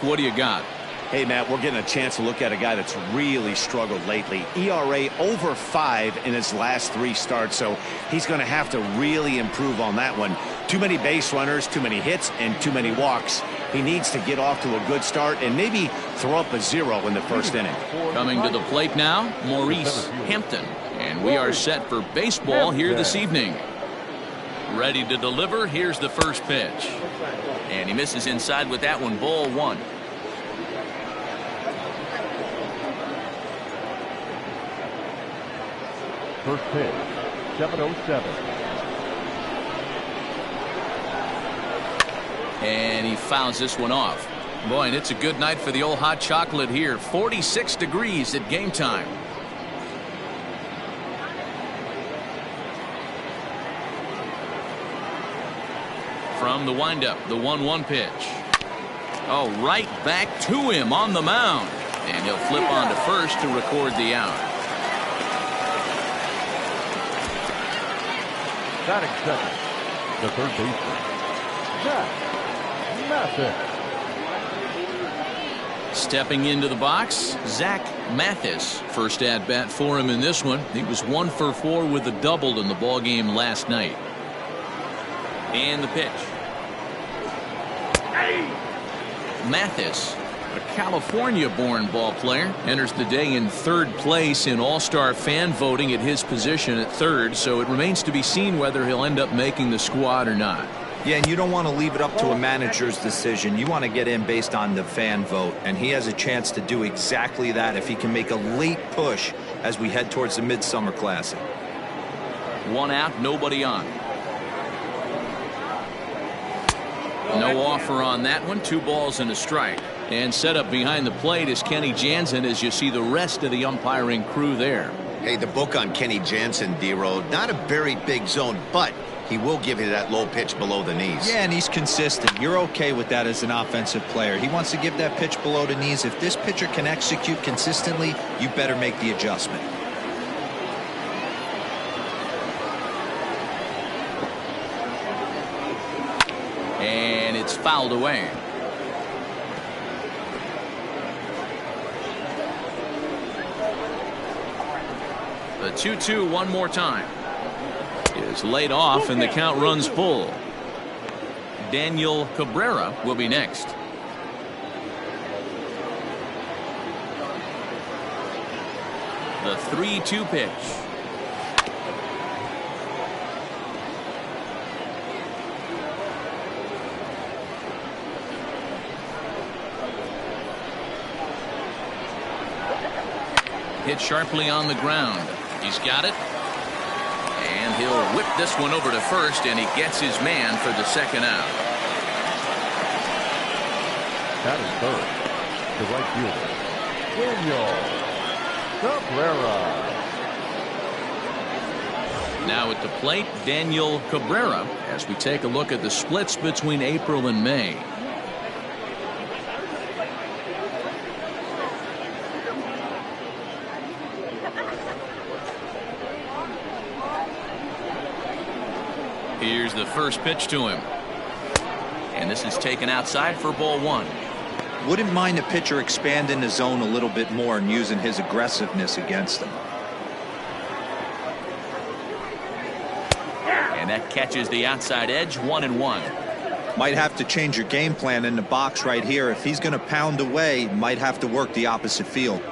What do you got? Hey, Matt, we're getting a chance to look at a guy that's really struggled lately. ERA over 5 in his last 3 starts, so he's going to have to really improve on that one. Too many base runners, too many hits, and too many walks. He needs to get off to a good start and maybe throw up a 0 in the first inning. Coming to the plate now, Maurice Hampton. And we are set for baseball here this evening. Ready to deliver. Here's the first pitch. And he misses inside with that one. Ball 1. First pitch, 7:07. And he fouls this one off. Boy, and it's a good night for the old hot chocolate here. 46 degrees at game time. From the windup, the 1-1 pitch. Oh, right back to him on the mound. And he'll flip on to first to record the out. Batting second, the third baseman, Zach Mathis. Stepping into the box, Zach Mathis. First at bat for him in this one. He was 1 for 4 with a double in the ball game last night. And the pitch. Mathis, a California-born ball player, enters the day in 3rd place in All-Star fan voting at his position at 3rd, so it remains to be seen whether he'll end up making the squad or not. Yeah, and you don't want to leave it up to a manager's decision. You want to get in based on the fan vote, and he has a chance to do exactly that if he can make a late push as we head towards the Midsummer Classic. 1 out, nobody on. No offer on that one. 2 balls and a strike. And set up behind the plate is Kenny Jansen as you see the rest of the umpiring crew there. Hey, the book on Kenny Jansen, D-Road, not a very big zone, but he will give you that low pitch below the knees. Yeah, and he's consistent. You're okay with that as an offensive player. He wants to give that pitch below the knees. If this pitcher can execute consistently, you better make the adjustment. And it's fouled away. The 2-2 one more time. Is laid off and the count runs full. Daniel Cabrera will be next. The 3-2 pitch. Hit sharply on the ground. He's got it. And he'll whip this one over to first, and he gets his man for the second out. Batting third, the right fielder, Daniel Cabrera. Now at the plate, Daniel Cabrera, as we take a look at the splits between April and May. Here's the first pitch to him. And this is taken outside for ball 1. Wouldn't mind the pitcher expanding the zone a little bit more and using his aggressiveness against him. And that catches the outside edge. 1-1. Might have to change your game plan in the box right here. If he's going to pound away, might have to work the opposite field.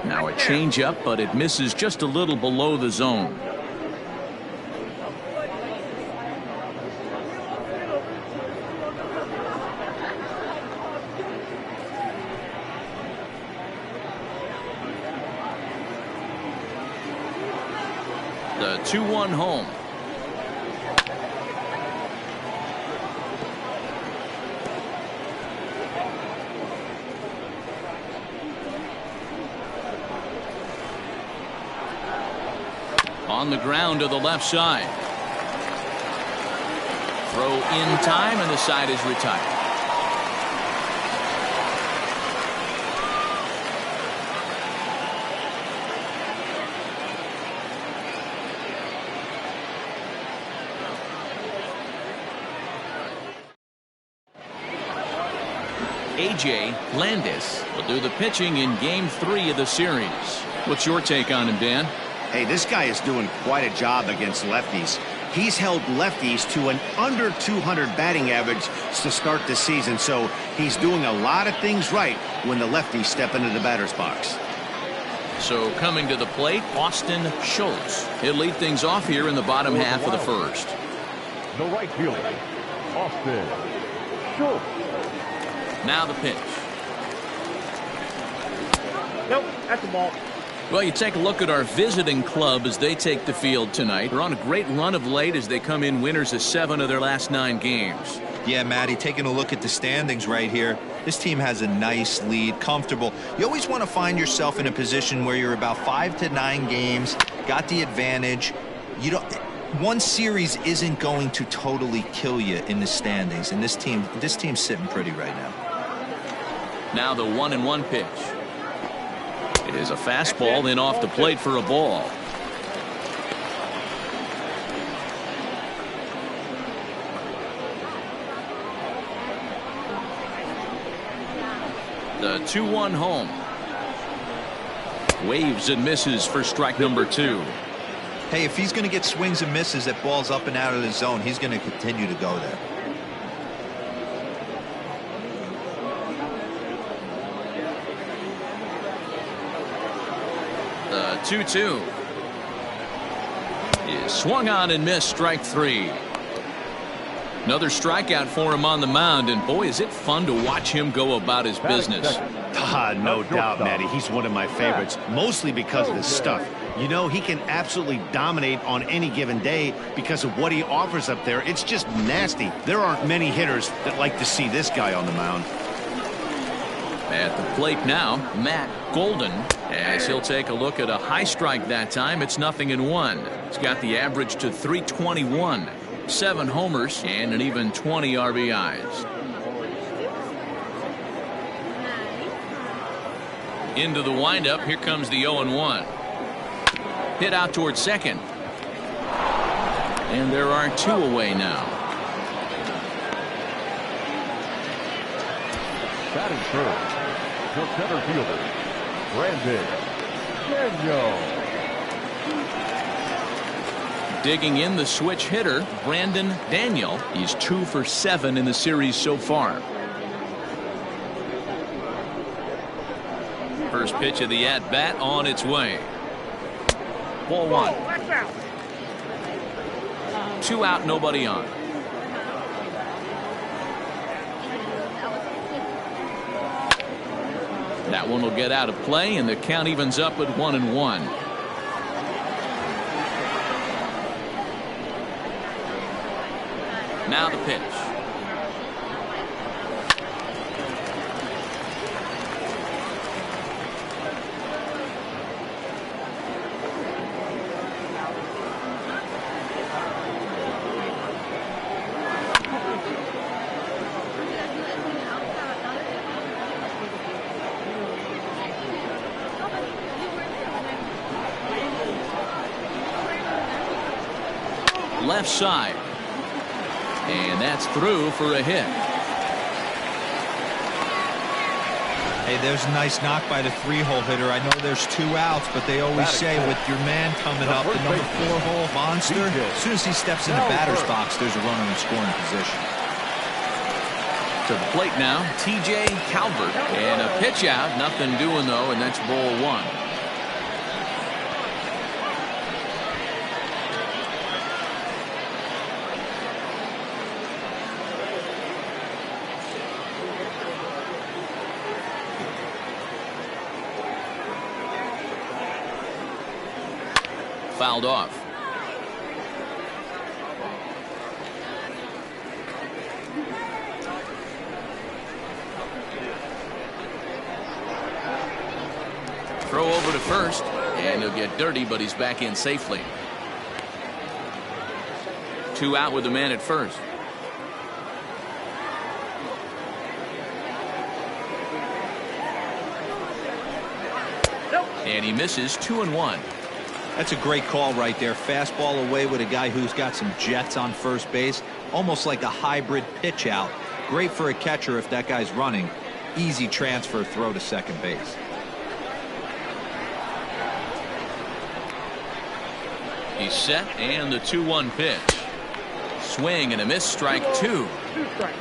Now a changeup, but it misses just a little below the zone. The 2-1 home. On the ground to the left side. Throw in time, and the side is retired. A.J. Landis will do the pitching in Game 3 of the series. What's your take on him, Dan? Hey, this guy is doing quite a job against lefties. He's held lefties to an under 200 batting average to start the season, so he's doing a lot of things right when the lefties step into the batter's box. So coming to the plate, Austin Schultz. He'll lead things off here in the bottom half of the first. The right fielder, Austin Schultz. Now the pitch. Nope, that's the ball. Well, you take a look at our visiting club as they take the field tonight. They're on a great run of late as they come in winners of 7 of their last 9 games. Yeah, Matty, taking a look at the standings right here, this team has a nice lead, comfortable. You always want to find yourself in a position where you're about 5 to 9 games, got the advantage. You don't. One series isn't going to totally kill you in the standings, and this team's sitting pretty right now. Now the 1-1 pitch. It is a fastball in off the plate for a ball. The 2-1 home. Waves and misses for strike number 2. Hey, if he's going to get swings and misses at balls up and out of the zone, he's going to continue to go there. The 2-2 is swung on and missed, strike 3. Another strikeout for him on the mound, and boy, is it fun to watch him go about his business. No doubt, Matty. He's one of my favorites, mostly because of his stuff. You know, he can absolutely dominate on any given day because of what he offers up there. It's just nasty. There aren't many hitters that like to see this guy on the mound. At the plate now, Matt Golden, as he'll take a look at a high strike that time. It's 0-1. He's got the average to 321, 7 homers, and an even 20 RBIs. Into the windup, here comes the 0-1. Hit out towards second. And there are 2 away now. Batting first, the center fielder, Brandon Daniel. Digging in, the switch hitter, Brandon Daniel. He's 2 for 7 in the series so far. First pitch of the at-bat on its way. Ball 1. 2 out, nobody on. That one will get out of play, and the count evens up at 1-1. Now the pitch. Left side, and that's through for a hit. Hey, there's a nice knock by the 3-hole hitter. I know there's 2 outs, but they always say with your man coming up, the number 4-hole monster, as soon as he steps in the batter's box, there's a runner in scoring position. To the plate now, T.J. Calvert, and a pitch out, nothing doing though, and that's ball 1. Fouled off. Throw over to first, and he'll get dirty, but he's back in safely. 2 out with the man at first. And he misses 2-1. That's a great call right there. Fastball away with a guy who's got some jets on first base. Almost like a hybrid pitch out. Great for a catcher if that guy's running. easy transfer throw to second base. He's set, and the 2-1 pitch. Swing and a miss, strike 2. 2 strikes.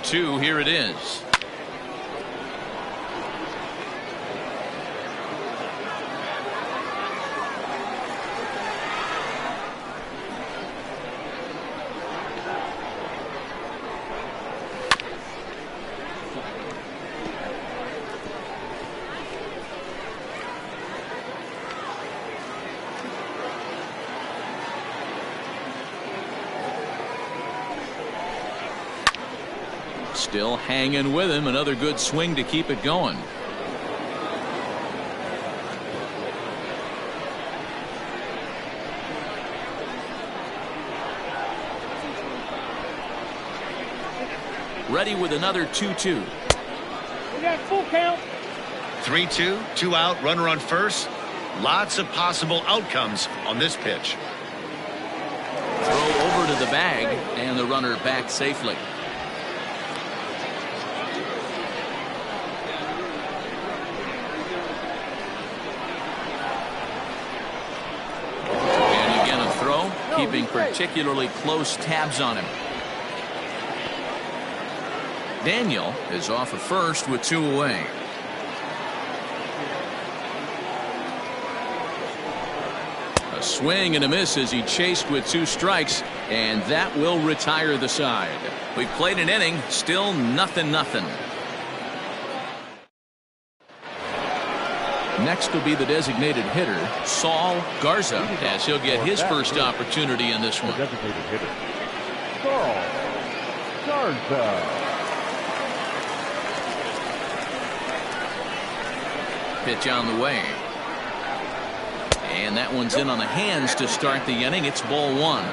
Two, here it is. Still hanging with him. Another good swing to keep it going. Ready with another 2-2. We got full count. 3-2, 2 out, runner on first. Lots of possible outcomes on this pitch. Throw over to the bag, and the runner back safely. Keeping particularly close tabs on him. Daniel is off of first with 2 away. A swing and a miss as he chased with 2 strikes, and that will retire the side. We've played an inning, still 0-0. Next will be the designated hitter, Saul Garza, as he'll get his first opportunity in this one. Designated hitter, Saul Garza. Pitch on the way. And that one's in on the hands to start the inning. It's ball 1.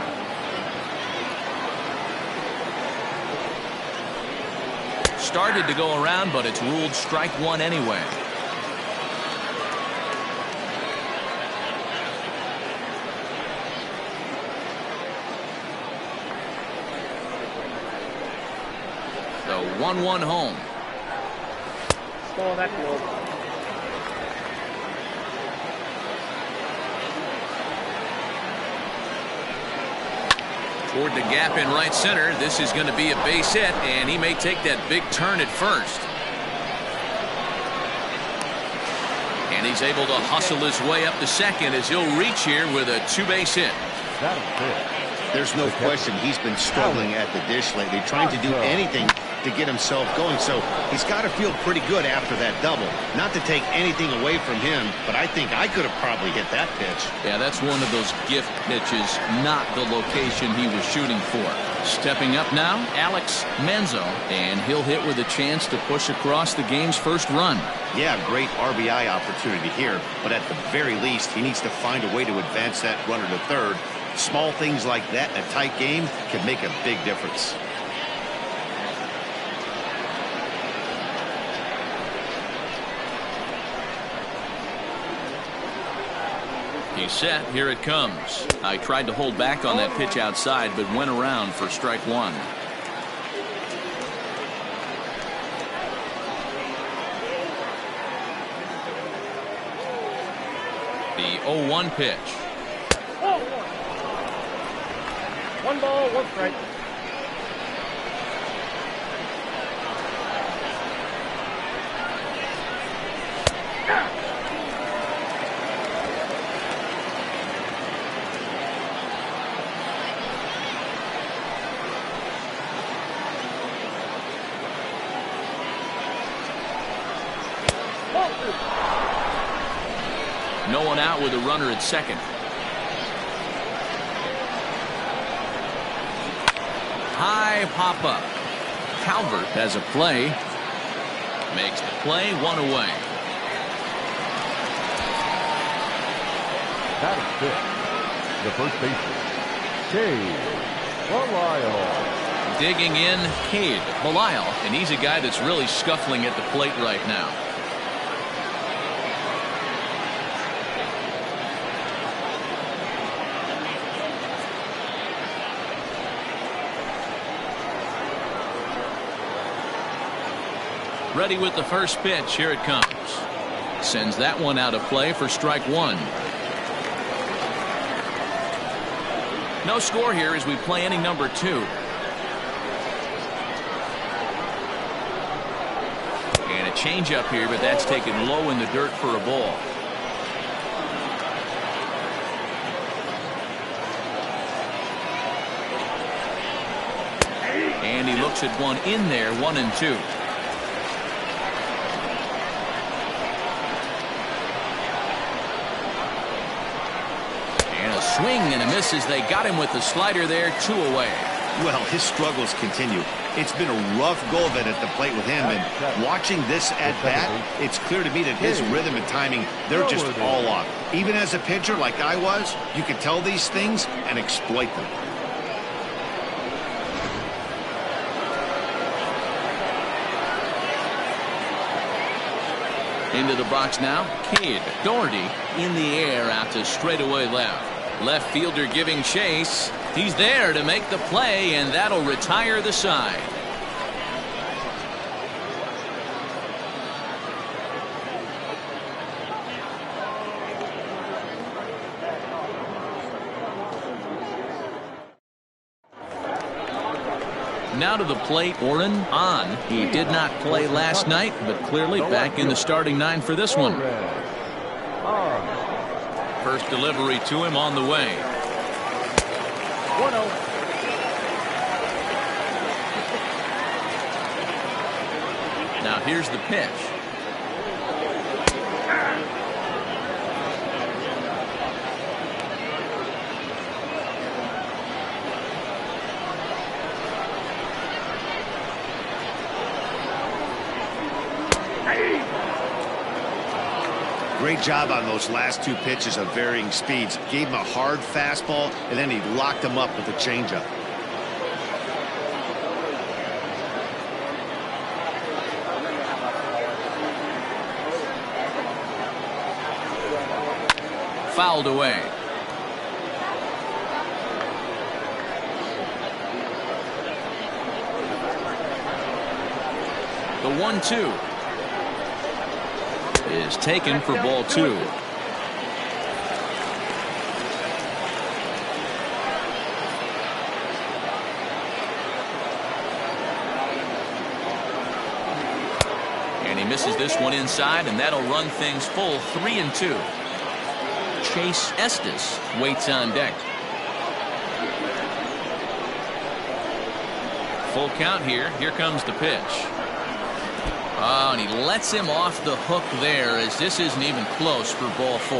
Started to go around, but it's ruled strike 1 anyway. The 1-1 home. Stall that field. Toward the gap in right center. This is going to be a base hit, and he may take that big turn at first. And he's able to hustle his way up to second as he'll reach here with a 2-base hit. That'll fit. There's no question he's been struggling at the dish lately, trying to do anything to get himself going. So he's got to feel pretty good after that double. Not to take anything away from him, but I think I could have probably hit that pitch. Yeah, that's one of those gift pitches, not the location he was shooting for. Stepping up now, Alex Manzo, and he'll hit with a chance to push across the game's first run. Yeah, great RBI opportunity here, but at the very least, he needs to find a way to advance that runner to third. Small things like that in a tight game can make a big difference. He's set. Here it comes. I tried to hold back on that pitch outside, but went around for strike 1. The 0-1 pitch. 1 ball, 1 strike. No one out with a runner at second. High pop up. Calvert has a play. Makes the play, 1 away. That is good. The first baseman, Jay Belial. Digging in, Cade Belial, and he's a guy that's really scuffling at the plate right now. Ready with the first pitch. Here it comes. Sends that one out of play for strike one. No score here as we play inning number 2. And a changeup here, but that's taken low in the dirt for a ball. And he looks at one in there, 1-2. Swing and a miss as they got him with the slider there, 2 away. Well, his struggles continue. It's been a rough go of it at the plate with him, and watching this at bat, it's clear to me that his rhythm and timing, they're just all off. Even as a pitcher like I was, you could tell these things and exploit them. Into the box now, Cade Doherty in the air out to straightaway left. Left fielder giving chase. He's there to make the play, and that'll retire the side. Now to the plate, Oren on. He did not play last night, but clearly back in the starting 9 for this one. First delivery to him on the way. 1-0. Now here's the pitch. Great job on those last 2 pitches of varying speeds. Gave him a hard fastball, and then he locked him up with a changeup. Fouled away. The 1-2 is taken for ball 2. And he misses this one inside, and that'll run things full 3-2. Chase Estes waits on deck. Full count here. Here comes the pitch. Oh, and he lets him off the hook there, as this isn't even close for ball 4.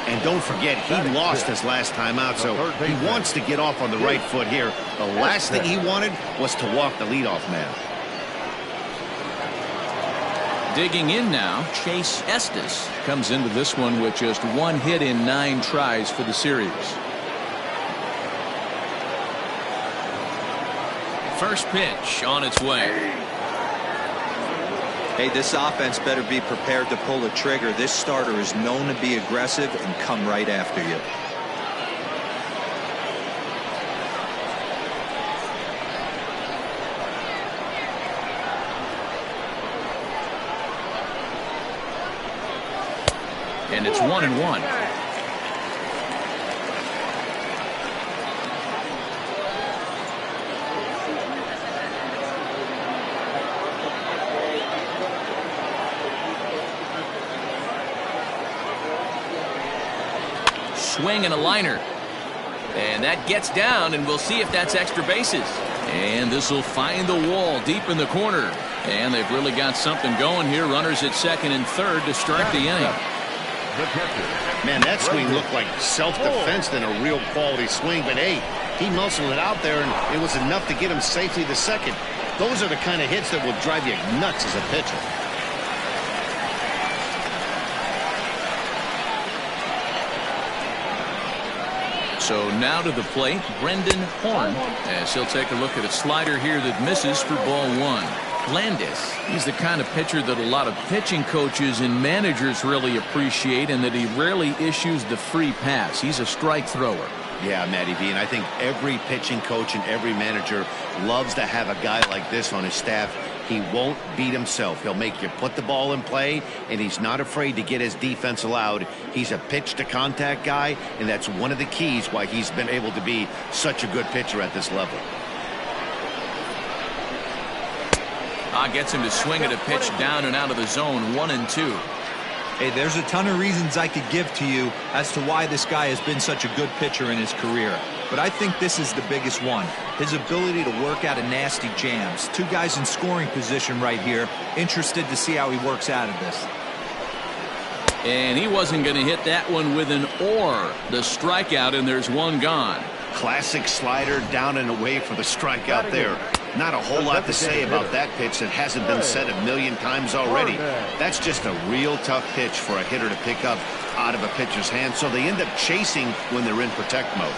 And don't forget, he lost his last time out, so he wants to get off on the right foot here. The last thing he wanted was to walk the leadoff man. Digging in now, Chase Estes comes into this one with just 1 hit in 9 tries for the series. First pitch on its way. Hey, this offense better be prepared to pull the trigger. This starter is known to be aggressive and come right after you. And it's 1-1. Swing and a liner. And that gets down, and we'll see if that's extra bases. And this will find the wall deep in the corner. And they've really got something going here. Runners at second and third to start the inning. Man, that swing looked like self-defense than a real quality swing. But, hey, he muscled it out there, and it was enough to get him safely to second. Those are the kind of hits that will drive you nuts as a pitcher. So now to the plate, Brendan Horn, as he'll take a look at a slider here that misses for ball one. Landis, he's the kind of pitcher that a lot of pitching coaches and managers really appreciate, and that he rarely issues the free pass. He's a strike thrower. Yeah, Matty V, and I think every pitching coach and every manager loves to have a guy like this on his staff. He won't beat himself. He'll make you put the ball in play, and he's not afraid to get his defense allowed. He's a pitch-to-contact guy, and that's one of the keys why he's been able to be such a good pitcher at this level. Gets him to swing at a pitch down and out of the zone, 1-2. Hey, there's a ton of reasons I could give to you as to why this guy has been such a good pitcher in his career. But I think this is the biggest one. His ability to work out of nasty jams. Two guys in scoring position right here. Interested to see how he works out of this. And he wasn't going to hit that one with an or. The strikeout, and there's one gone. Classic slider down and away for the strikeout there. Not a whole lot to say about that pitch that hasn't been said a million times already. That's just a real tough pitch for a hitter to pick up out of a pitcher's hand, so they end up chasing when they're in protect mode.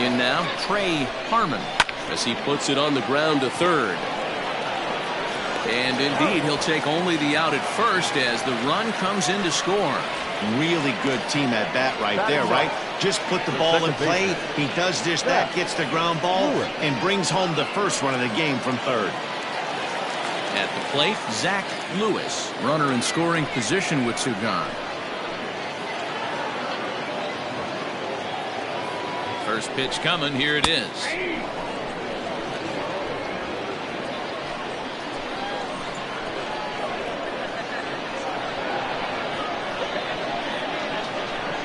In now, Trey Harmon, as he puts it on the ground to third. And indeed, he'll take only the out at first as the run comes in to score. Really good team at bat right there, right? Just put the ball in play. He does just that, gets the ground ball, and brings home the first run of the game from third. At the plate, Zach Lewis, runner in scoring position with two gone. First pitch coming, here it is.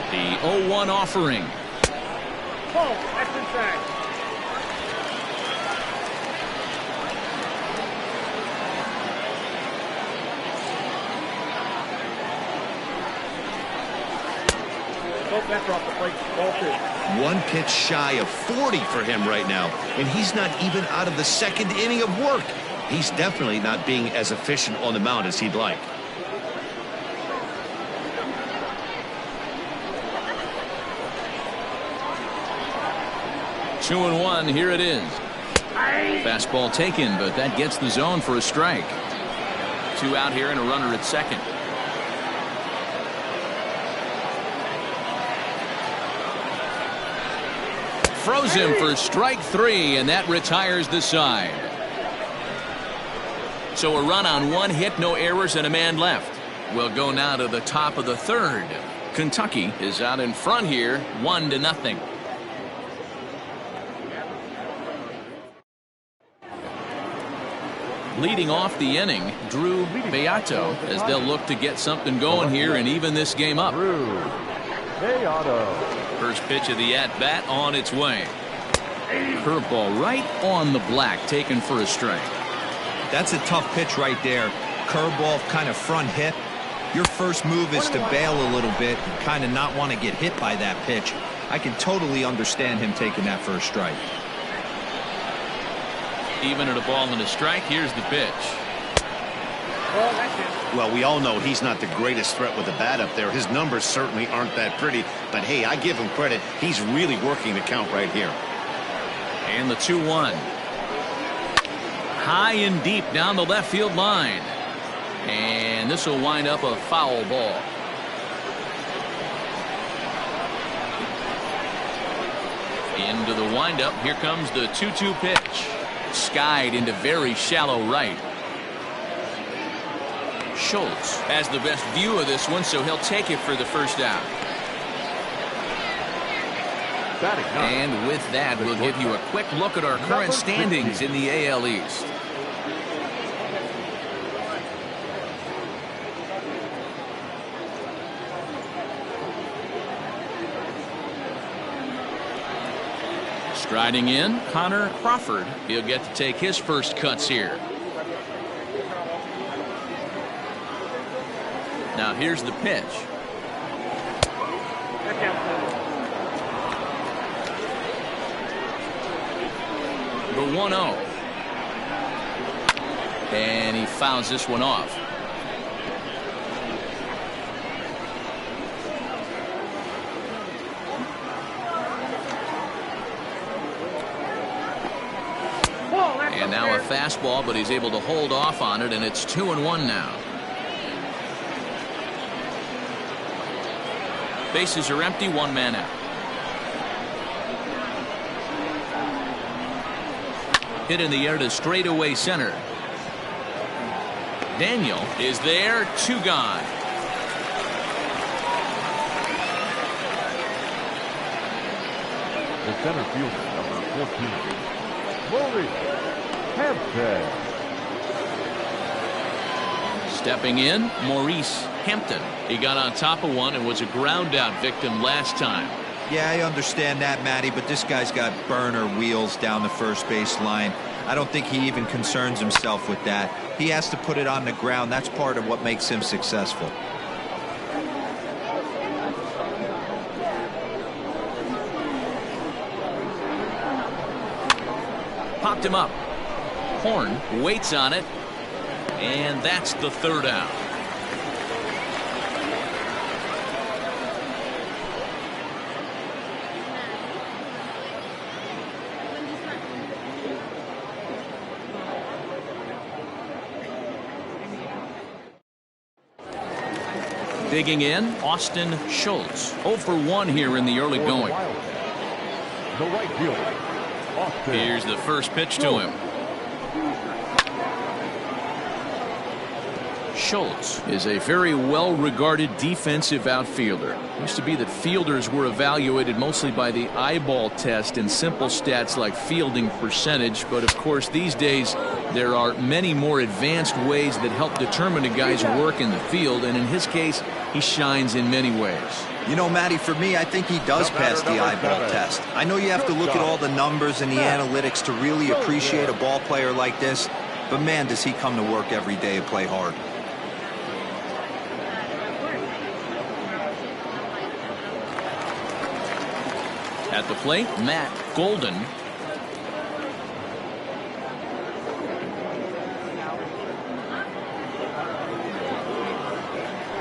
The 0-1 offering. That's inside. That's off the plate. Ball two. One pitch shy of 40 for him right now, and he's not even out of the second inning of work. He's definitely not being as efficient on the mound as he'd like. Two and one, here it is. Fastball taken, but that gets the zone for a strike. Two out here and a runner at second. Throws him for strike three, and that retires the side. So a run on one hit, no errors, and a man left. We'll go now to the top of the third. Kentucky is out in front here, 1-0. Leading off the inning, Drew Beato, as they'll look to get something going here and even this game up. First pitch of the at-bat on its way. Curveball right on the black, taken for a strike. That's a tough pitch right there. Curveball, kind of front hit. Your first move is to bail a little bit and kind of not want to get hit by that pitch. I can totally understand him taking that first strike. Even at a ball and a strike, here's the pitch. Well, we all know he's not the greatest threat with the bat up there. His numbers certainly aren't that pretty, but hey, I give him credit. He's really working the count right here. And the 2-1. High and deep down the left field line. And this will wind up a foul ball. Into the windup. Here comes the 2-2 pitch. Skied into very shallow right. Schultz has the best view of this one, so he'll take it for the first out. And with that, we'll give you a quick look at our current standings in the AL East. Striding in, Connor Crawford. He'll get to take his first cuts here. Now here's the pitch. The 1-0. And he fouls this one off. And now a fastball, but he's able to hold off on it, and it's 2-1 now. Bases are empty, one man out. Hit in the air to straightaway center. Daniel is there, 2 gone. The center fielder, number 14, Maurice Hampton. Stepping in, Maurice Hampton. He got on top of one and was a ground out victim last time. Yeah, I understand that, Matty, but this guy's got burner wheels down the first base line. I don't think he even concerns himself with that. He has to put it on the ground. That's part of what makes him successful. Popped him up. Horn waits on it, and that's the 3rd out. Digging in, Austin Schultz. 0 for 1 here in the early going. The right fielder, Austin. Here's the first pitch to him. Schultz is a very well-regarded defensive outfielder. It used to be that fielders were evaluated mostly by the eyeball test and simple stats like fielding percentage, but of course these days there are many more advanced ways that help determine a guy's work in the field, and in his case he shines in many ways. You know, Matty, for me, I think he does pass the eyeball test. I know you have to look at all the numbers and the analytics to really appreciate a ball player like this, but man, does he come to work every day and play hard. At the plate, Matt Golden.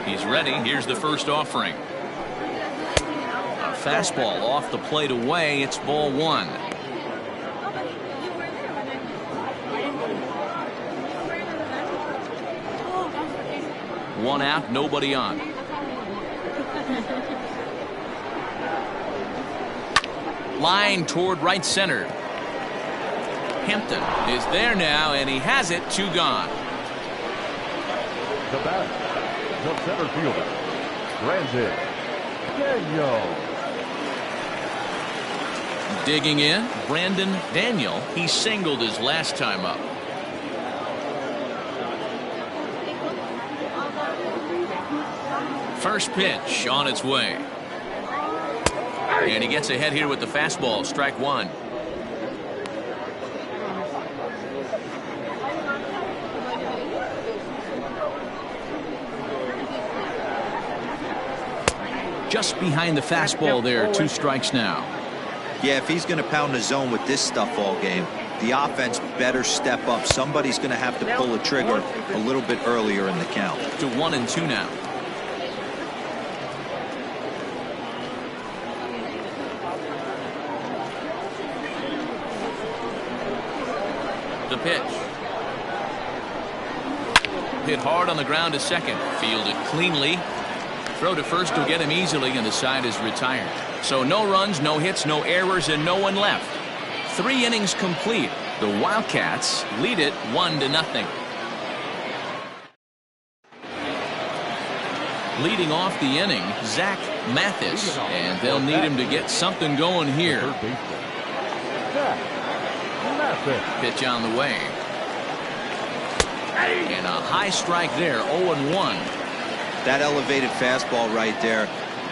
He's ready. Here's the first offering. A fastball off the plate away. It's ball 1. One out, nobody on. Line toward right center. Hampton is there now, and he has it. 2 gone. The batter, the center fielder, Brandon Daniel. Digging in, Brandon Daniel. He singled his last time up. First pitch on its way. And he gets ahead here with the fastball. Strike 1. Just behind the fastball there. 2 strikes now. Yeah, if he's going to pound the zone with this stuff all game, the offense better step up. Somebody's going to have to pull the trigger a little bit earlier in the count. To 1-2 now. The pitch. Hit hard on the ground to second. Fielded cleanly. Throw to first will get him easily, and the side is retired. So no runs, no hits, no errors, and no one left. 3 innings complete. The Wildcats lead it 1-0. Leading off the inning, Zach Mathis, and they'll need him to get something going here. Pitch on the way. And a high strike there, 0-1. That elevated fastball right there,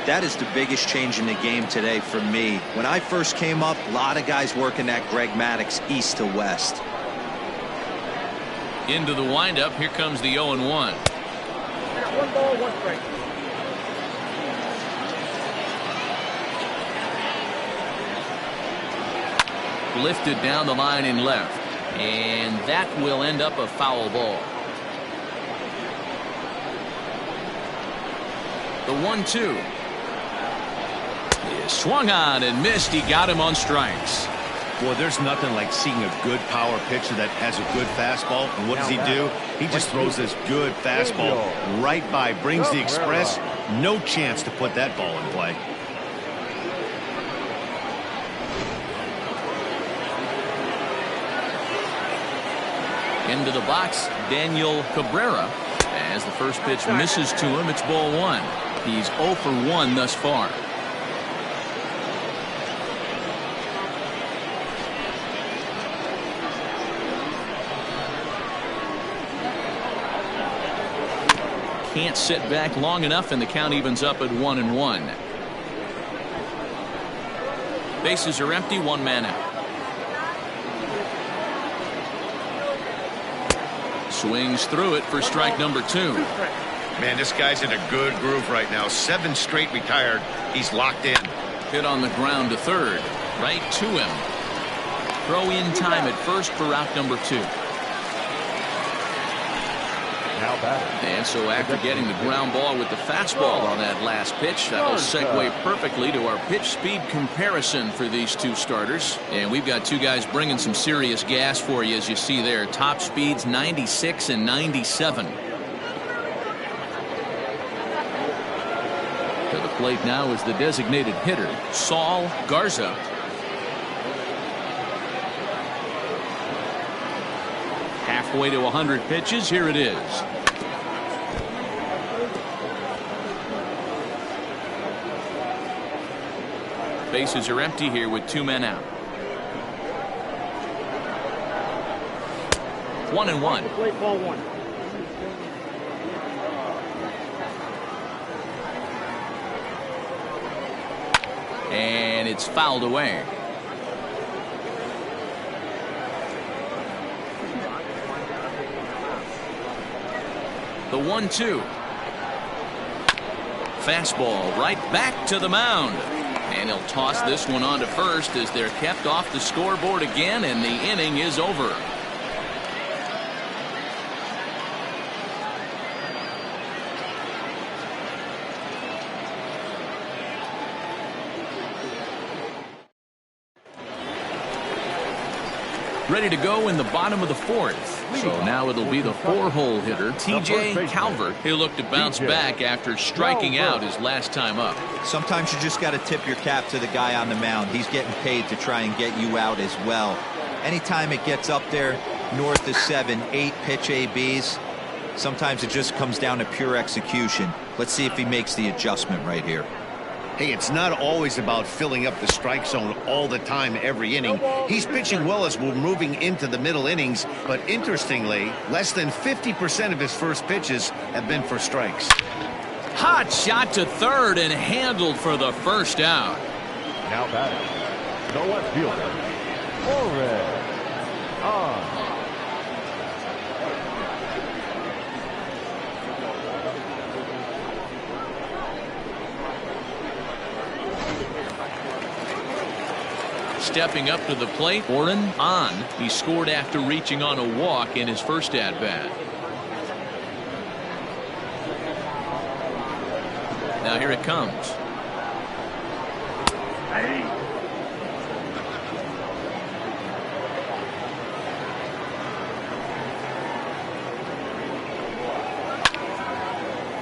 that is the biggest change in the game today for me. When I first came up, a lot of guys working that Greg Maddux east to west. Into the windup, here comes the 0-1. 1 ball, 1 strike. Lifted down the line in left, and that will end up a foul ball. The 1-2 is swung on and missed. He got him on strikes. Well, there's nothing like seeing a good power pitcher that has a good fastball. And what does he do? He just throws this good fastball right by, brings the express. No chance to put that ball in play. Into the box, Daniel Cabrera. As the first pitch misses to him, it's ball one. He's 0 for 1 thus far. Can't sit back long enough, and the count evens up at 1-1. Bases are empty, one man out. Swings through it for strike number 2. Man, this guy's in a good groove right now. 7 straight retired. He's locked in. Hit on the ground to third. Right to him. Throw in time at first for out number 2. Now batting. And so after getting the ground ball with the fastball on that last pitch, that'll segue perfectly to our pitch speed comparison for these two starters. And we've got two guys bringing some serious gas for you, as you see there. Top speeds 96 and 97. To the plate now is the designated hitter, Saul Garza. Halfway to 100 pitches. Here it is. Bases are empty here with 2 men out. 1-1. Plate ball 1. And it's fouled away. The 1-2. Fastball right back to the mound. And he'll toss this one on to first as they're kept off the scoreboard again, and the inning is over. Ready to go in the bottom of the 4th. So now it'll be the 4-hole hitter, TJ Calvert. He'll look to bounce back after striking out his last time up. Sometimes you just got to tip your cap to the guy on the mound. He's getting paid to try and get you out as well. Anytime it gets up there north of 7, 8 pitch ABs, sometimes it just comes down to pure execution. Let's see if he makes the adjustment right here. Hey, it's not always about filling up the strike zone all the time every inning. He's pitching well as we're moving into the middle innings, but interestingly, less than 50% of his first pitches have been for strikes. Hot shot to third and handled for the first out. Now batting. The left fielder, Orred on. Stepping up to the plate, Oren on. He scored after reaching on a walk in his first at-bat. Now here it comes.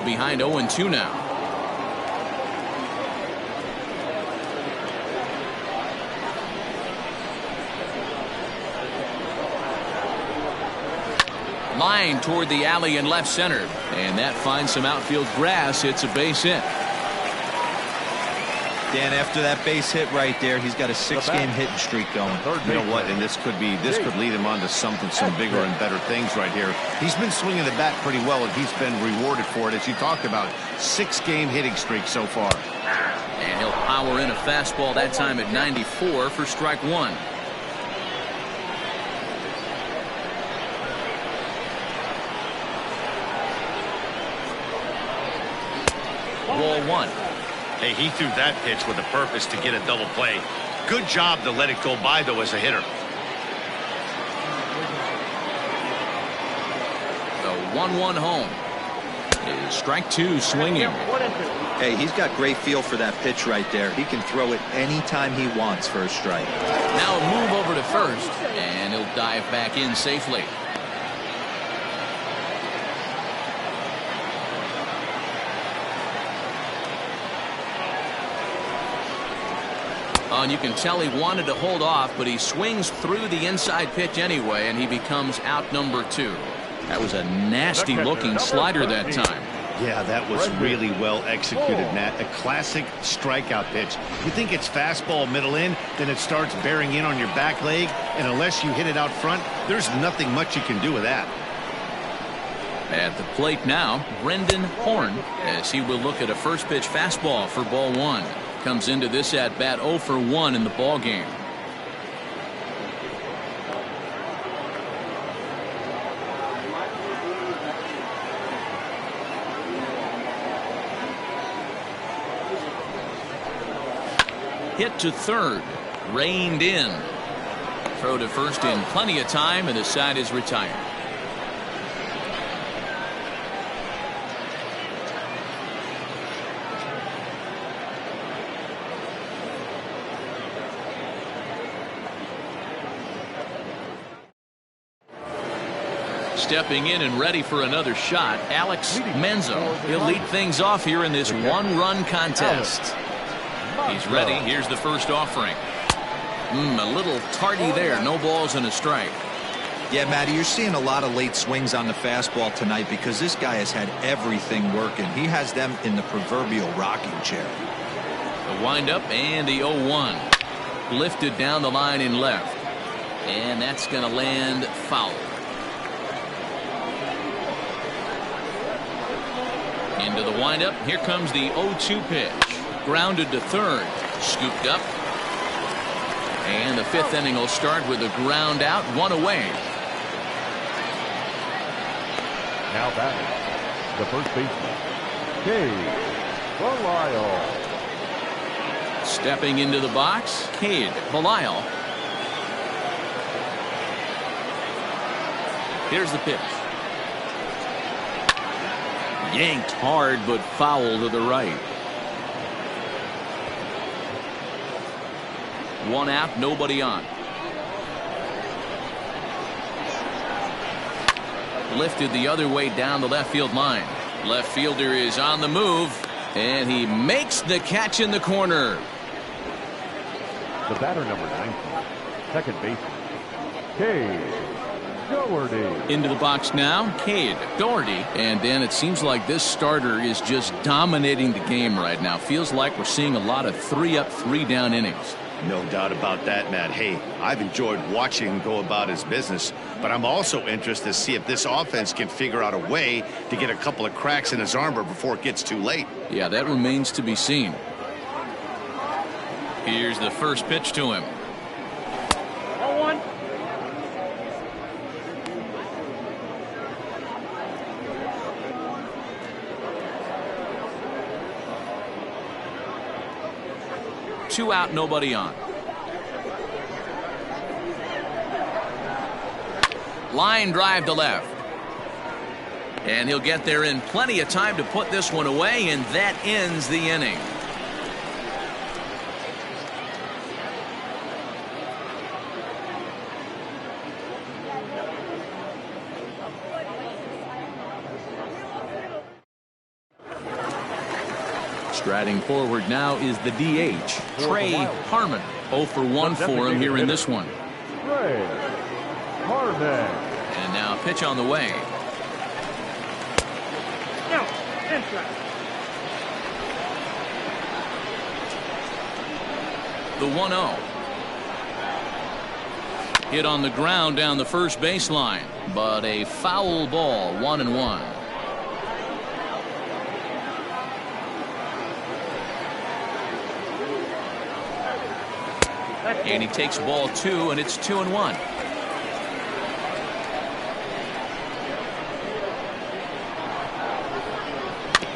Behind 0-2 now. Line toward the alley in left center, and that finds some outfield grass. It's a base hit. Dan, after that base hit right there, he's got a 6-game hitting streak going. You know what, and this could lead him on to some bigger and better things right here. He's been swinging the bat pretty well, and he's been rewarded for it, as you talked about. 6-game hitting streak so far. And he'll power in a fastball, that time at 94 for strike 1. Ball 1. Hey, he threw that pitch with a purpose to get a double play. Good job to let it go by, though, as a hitter. The 1-1 home. is strike two swinging. Hey, he's got great feel for that pitch right there. He can throw it anytime he wants for a strike. Now a move over to first, and he'll dive back in safely. And you can tell he wanted to hold off, but he swings through the inside pitch anyway, and he becomes out number 2. That was a nasty looking slider that time. Yeah, that was really well executed, Matt. A classic strikeout pitch. You think it's fastball middle in, then it starts bearing in on your back leg, and unless you hit it out front, there's nothing much you can do with that. At the plate now, Brendan Horn, as he will look at a first pitch fastball for ball 1. Comes into this at bat 0 for 1 in the ball game. Hit to third, reined in. Throw to first in plenty of time, and the side is retired. Stepping in and ready for another shot, Alex Manzo. He'll lead things off here in this one-run contest. He's ready. Here's the first offering. A little tardy there. No balls and a strike. Yeah, Matty, you're seeing a lot of late swings on the fastball tonight because this guy has had everything working. He has them in the proverbial rocking chair. The windup and the 0-1. Lifted down the line in left. And that's going to land foul. Into the windup. Here comes the 0-2 pitch. Grounded to third. Scooped up. And the 5th inning will start with a ground out, 1 away. Now batting, the first baseman, Belial. Stepping into the box, Cade Belial. Here's the pitch. Yanked hard, but foul to the right. 1 out, nobody on. Lifted the other way down the left field line. Left fielder is on the move, and he makes the catch in the corner. The batter, number 19, second baseman, Cade Doherty. Into the box now, Cade Doherty. And Dan, it seems like this starter is just dominating the game right now. Feels like we're seeing a lot of 3-up, 3-down innings. No doubt about that, Matt. Hey, I've enjoyed watching him go about his business, but I'm also interested to see if this offense can figure out a way to get a couple of cracks in his armor before it gets too late. Yeah, that remains to be seen. Here's the first pitch to him. 0-1. Two out, nobody on. Line drive to left. And he'll get there in plenty of time to put this one away, and that ends the inning. Striding forward now is the DH, Trey Harmon. 0 for 1 for him here in this one. Trey Harmon. And now a pitch on the way. The 1-0. Hit on the ground down the first baseline, but a foul ball, 1-1. And he takes ball 2, and it's 2-1.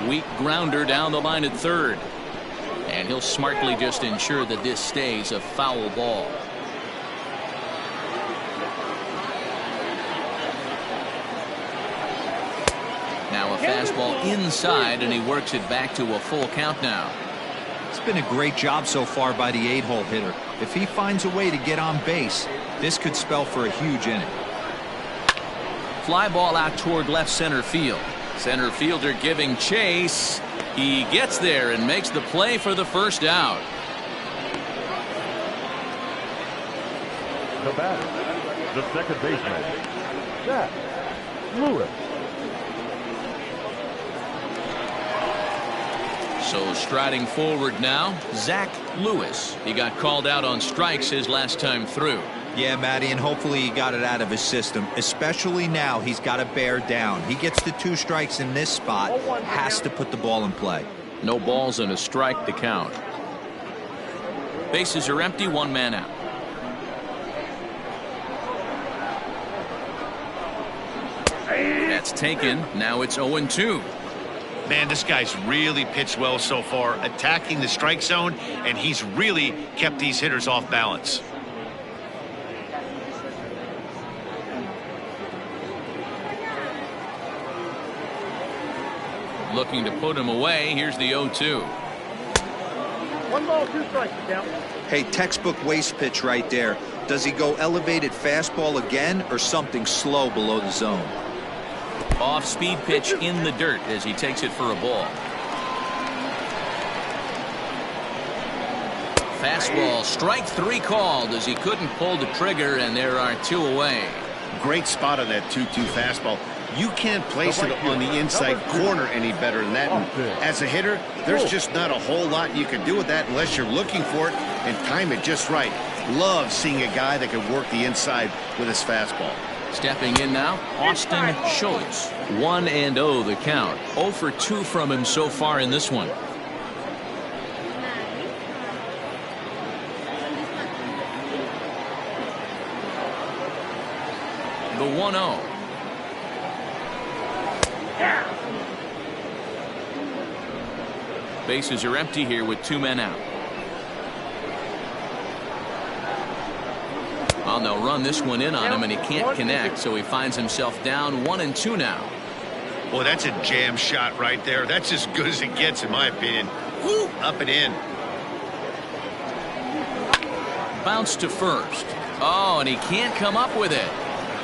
Weak grounder down the line at third. And he'll smartly just ensure that this stays a foul ball. Now a fastball inside, and he works it back to a full count now. It's been a great job so far by the 8-hole hitter. If he finds a way to get on base, this could spell for a huge inning. Fly ball out toward left center field. Center fielder giving chase. He gets there and makes the play for the first out. The batter, the second baseman, Zach Lewis. So striding forward now, Zach Lewis. He got called out on strikes his last time through. Yeah, Matty, and hopefully he got it out of his system. Especially now, he's got to bear down. He gets the 2 strikes in this spot, has to put the ball in play. No balls and a strike to count. Bases are empty, 1 man out. That's taken. Now it's 0-2. Man, this guy's really pitched well so far, attacking the strike zone, and he's really kept these hitters off balance. Looking to put him away. Here's the 0-2. 1 ball, 2 strikes, count. Hey, textbook waste pitch right there. Does he go elevated fastball again or something slow below the zone? Off-speed pitch in the dirt as he takes it for a ball. Fastball, strike 3 called as he couldn't pull the trigger, and there are 2 away. Great spot on that 2-2 fastball. You can't place it on the inside corner any better than that. And as a hitter, there's just not a whole lot you can do with that unless you're looking for it and time it just right. Love seeing a guy that can work the inside with his fastball. Stepping in now, Austin Schultz. 1-0 the count. 0 for 2 from him so far in this one. The 1-0. Bases are empty here with 2 men out. Well, they'll run this one in on him, and he can't connect, so he finds himself down 1-2 now. Boy, that's a jam shot right there. That's as good as it gets, in my opinion. Woo, up and in. Bounce to first. Oh, and he can't come up with it.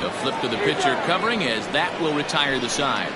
A flip to the pitcher covering as that will retire the side.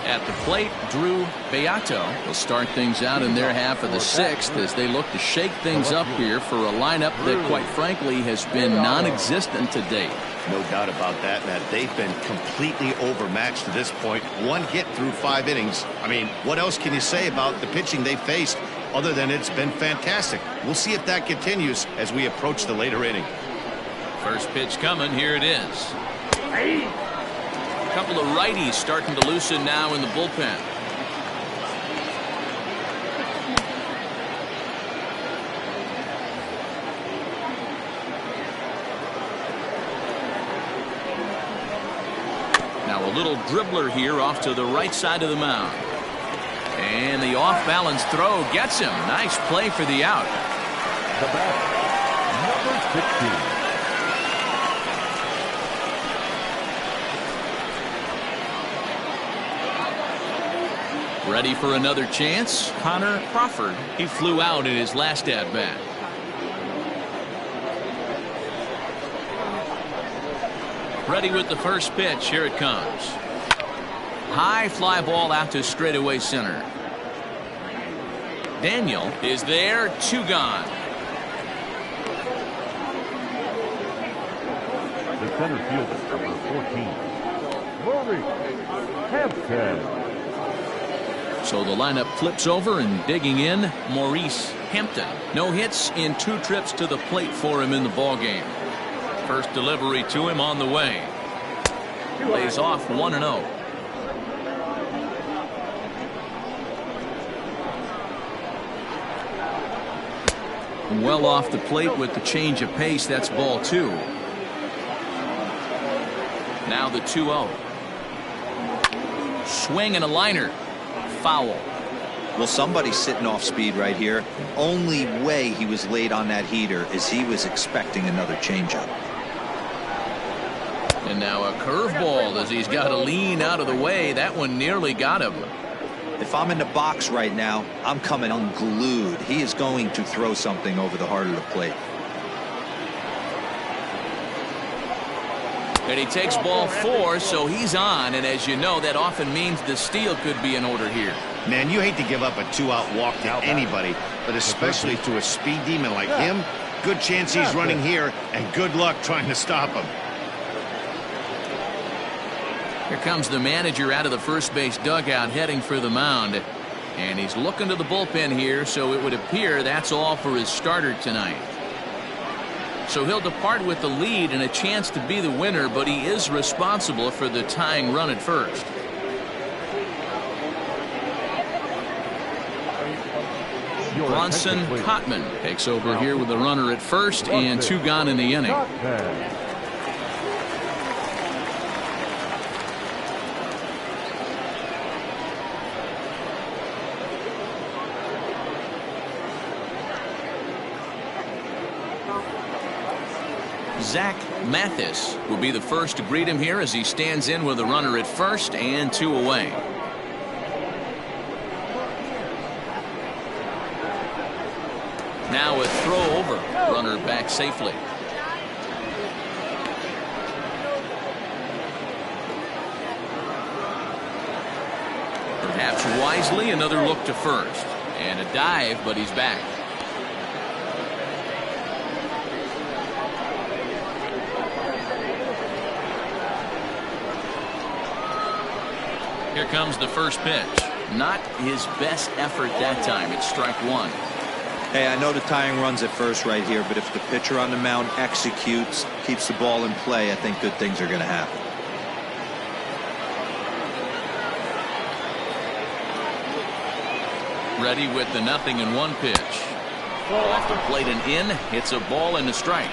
At the plate, Drew Beato will start things out in their half of the 6th as they look to shake things up here for a lineup that, quite frankly, has been non-existent to date. No doubt about that, Matt. They've been completely overmatched to this point. 1 hit through 5 innings. I mean, what else can you say about the pitching they faced other than it's been fantastic? We'll see if that continues as we approach the later inning. First pitch coming. Here it is. A couple of righties starting to loosen now in the bullpen. Now a little dribbler here off to the right side of the mound. And the off-balance throw gets him. Nice play for the out. The batter, number 16. Ready for another chance? Connor Crawford. He flew out in his last at-bat. Ready with the first pitch. Here it comes. High fly ball out to straightaway center. Daniel is there. 2 gone. The center fielder, number 14, Maurice Hampton. So the lineup flips over, and digging in, Maurice Hampton. No hits in 2 trips to the plate for him in the ballgame. First delivery to him on the way. Lays off 1-0. Well off the plate with the change of pace. That's ball 2. Now the 2-0. Swing and a liner. Foul. Well, somebody's sitting off speed right here. Only way he was late on that heater is he was expecting another changeup. And now a curveball as he's got to lean out of the way. That one nearly got him. If I'm in the box right now, I'm coming unglued. He is going to throw something over the heart of the plate. And he takes ball 4, so he's on. And as you know, that often means the steal could be in order here. Man, you hate to give up a 2-out walk to anybody, but especially to a speed demon like him. Good chance he's running here, and good luck trying to stop him. Here comes the manager out of the first base dugout heading for the mound. And he's looking to the bullpen here, so it would appear that's all for his starter tonight. So he'll depart with the lead and a chance to be the winner, but he is responsible for the tying run at first. Bronson Cotman takes over here with a runner at first and 2 gone in the inning. Zach Mathis will be the first to greet him here as he stands in with a runner at first and 2 away. Now a throw over, runner back safely. Perhaps wisely, another look to first and a dive, but he's back. Here comes the first pitch. Not his best effort that time. It's strike 1. Hey, I know the tying run's at first right here, but if the pitcher on the mound executes, keeps the ball in play, I think good things are going to happen. Ready with the 0-1 pitch. Off the plate and in. It's a ball and a strike.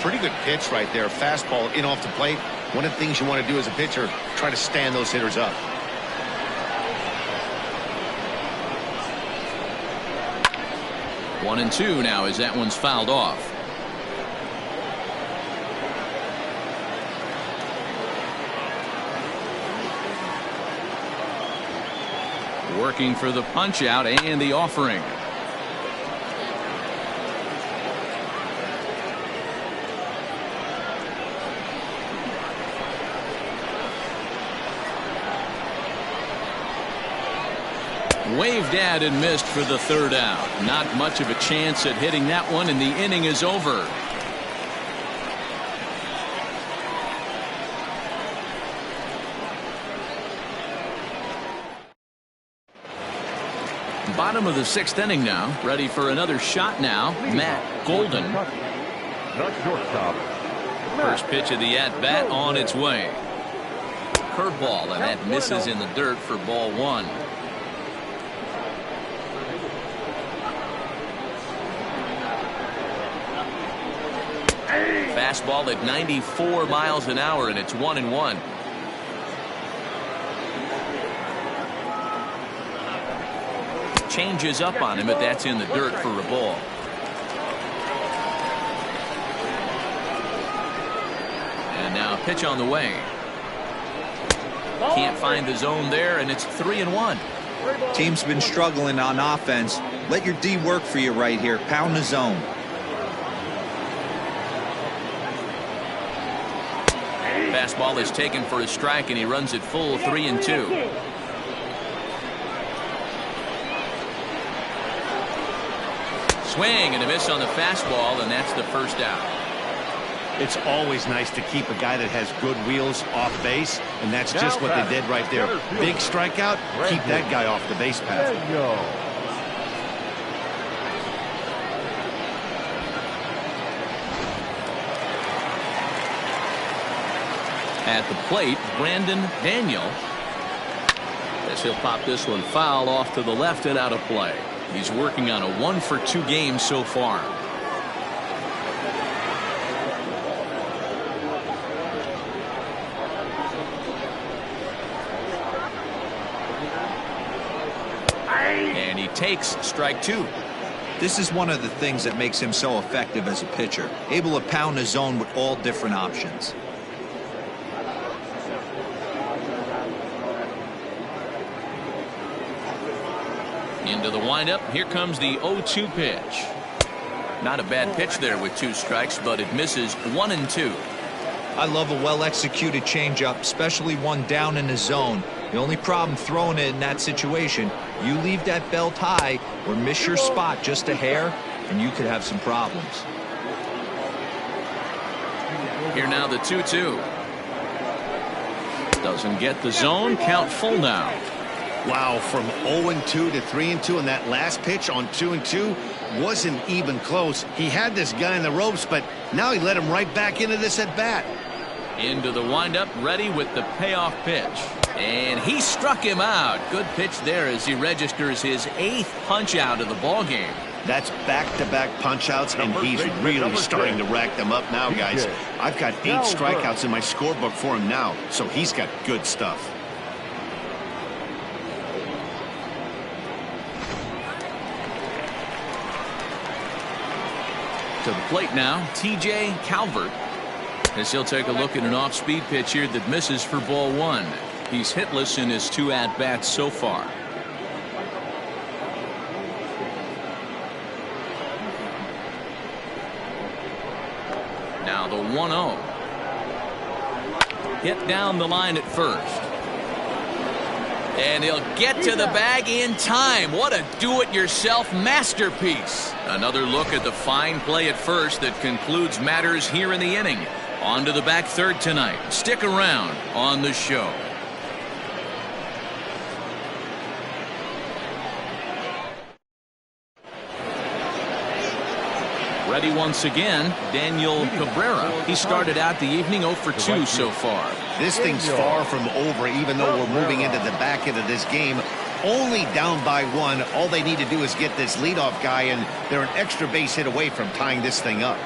Pretty good pitch right there. Fastball in off the plate. One of the things you want to do as a pitcher, try to stand those hitters up. One and 2 now as that one's fouled off. Working for the punch out and the offering. Waved at and missed for the 3rd out. Not much of a chance at hitting that one, and the inning is over. Bottom of the 6th inning now. Ready for another shot now. Matt Golden. First pitch of the at-bat on its way. Curveball, and that misses in the dirt for ball 1. Fastball at 94 miles an hour, and it's 1-1. Changes up on him, but that's in the dirt for a ball. And now a pitch on the way. Can't find the zone there, and it's 3-1. Team's been struggling on offense. Let your D work for you right here. Pound the zone. Fastball is taken for a strike, and he runs it full 3-2. Swing and a miss on the fastball, and that's the first out. It's always nice to keep a guy that has good wheels off base, and that's just what they did right there. Big strikeout, keep that guy off the base path. At the plate, Brandon Daniel. As he'll pop this one foul off to the left and out of play. He's working on a 1-for-2 game so far. takes strike 2. This is one of the things that makes him so effective as a pitcher, able to pound the zone with all different options. Into the windup. Here comes the 0-2 pitch. Not a bad pitch there with 2 strikes, but it misses 1-2. I love a well-executed changeup, especially one down in the zone. The only problem throwing it in that situation, you leave that belt high or miss your spot just a hair, and you could have some problems. Here now the 2-2. Doesn't get the zone. Count full now. Wow, from 0-2 to 3-2, and that last pitch on 2-2 wasn't even close. He had this guy in the ropes, but now he let him right back into this at bat. Into the windup, ready with the payoff pitch. And he struck him out. Good pitch there as he registers his 8th punch out of the ball game. That's back-to-back punch-outs, and he's really starting to rack them up now, guys. I've got 8 strikeouts in my scorebook for him now, so he's got good stuff. To the plate now, T.J. Calvert, as he'll take a look at an off-speed pitch here that misses for ball 1. He's hitless in his 2 at-bats so far. Now the 1-0. Hit down the line at first. And he'll get to the bag in time. What a do-it-yourself masterpiece. Another look at the fine play at first that concludes matters here in the inning. On to the back third tonight. Stick around on the show. Ready once again, Daniel Cabrera. He started out the evening 0 for 2 so far. This thing's far from over, even though we're moving into the back end of this game. Only down by 1. All they need to do is get this leadoff guy, and they're an extra base hit away from tying this thing up.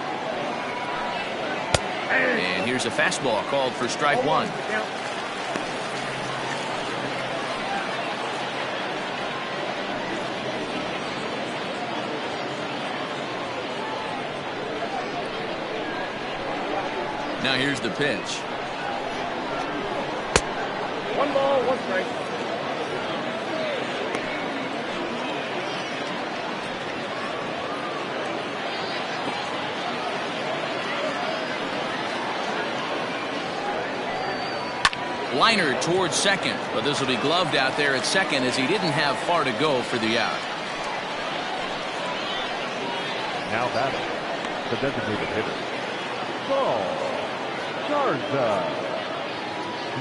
And here's a fastball called for strike 1. Now here's the pitch. 1 ball, 1 strike. Liner towards second, but this will be gloved out there at second as he didn't have far to go for the out. Now batting, the designated hitter.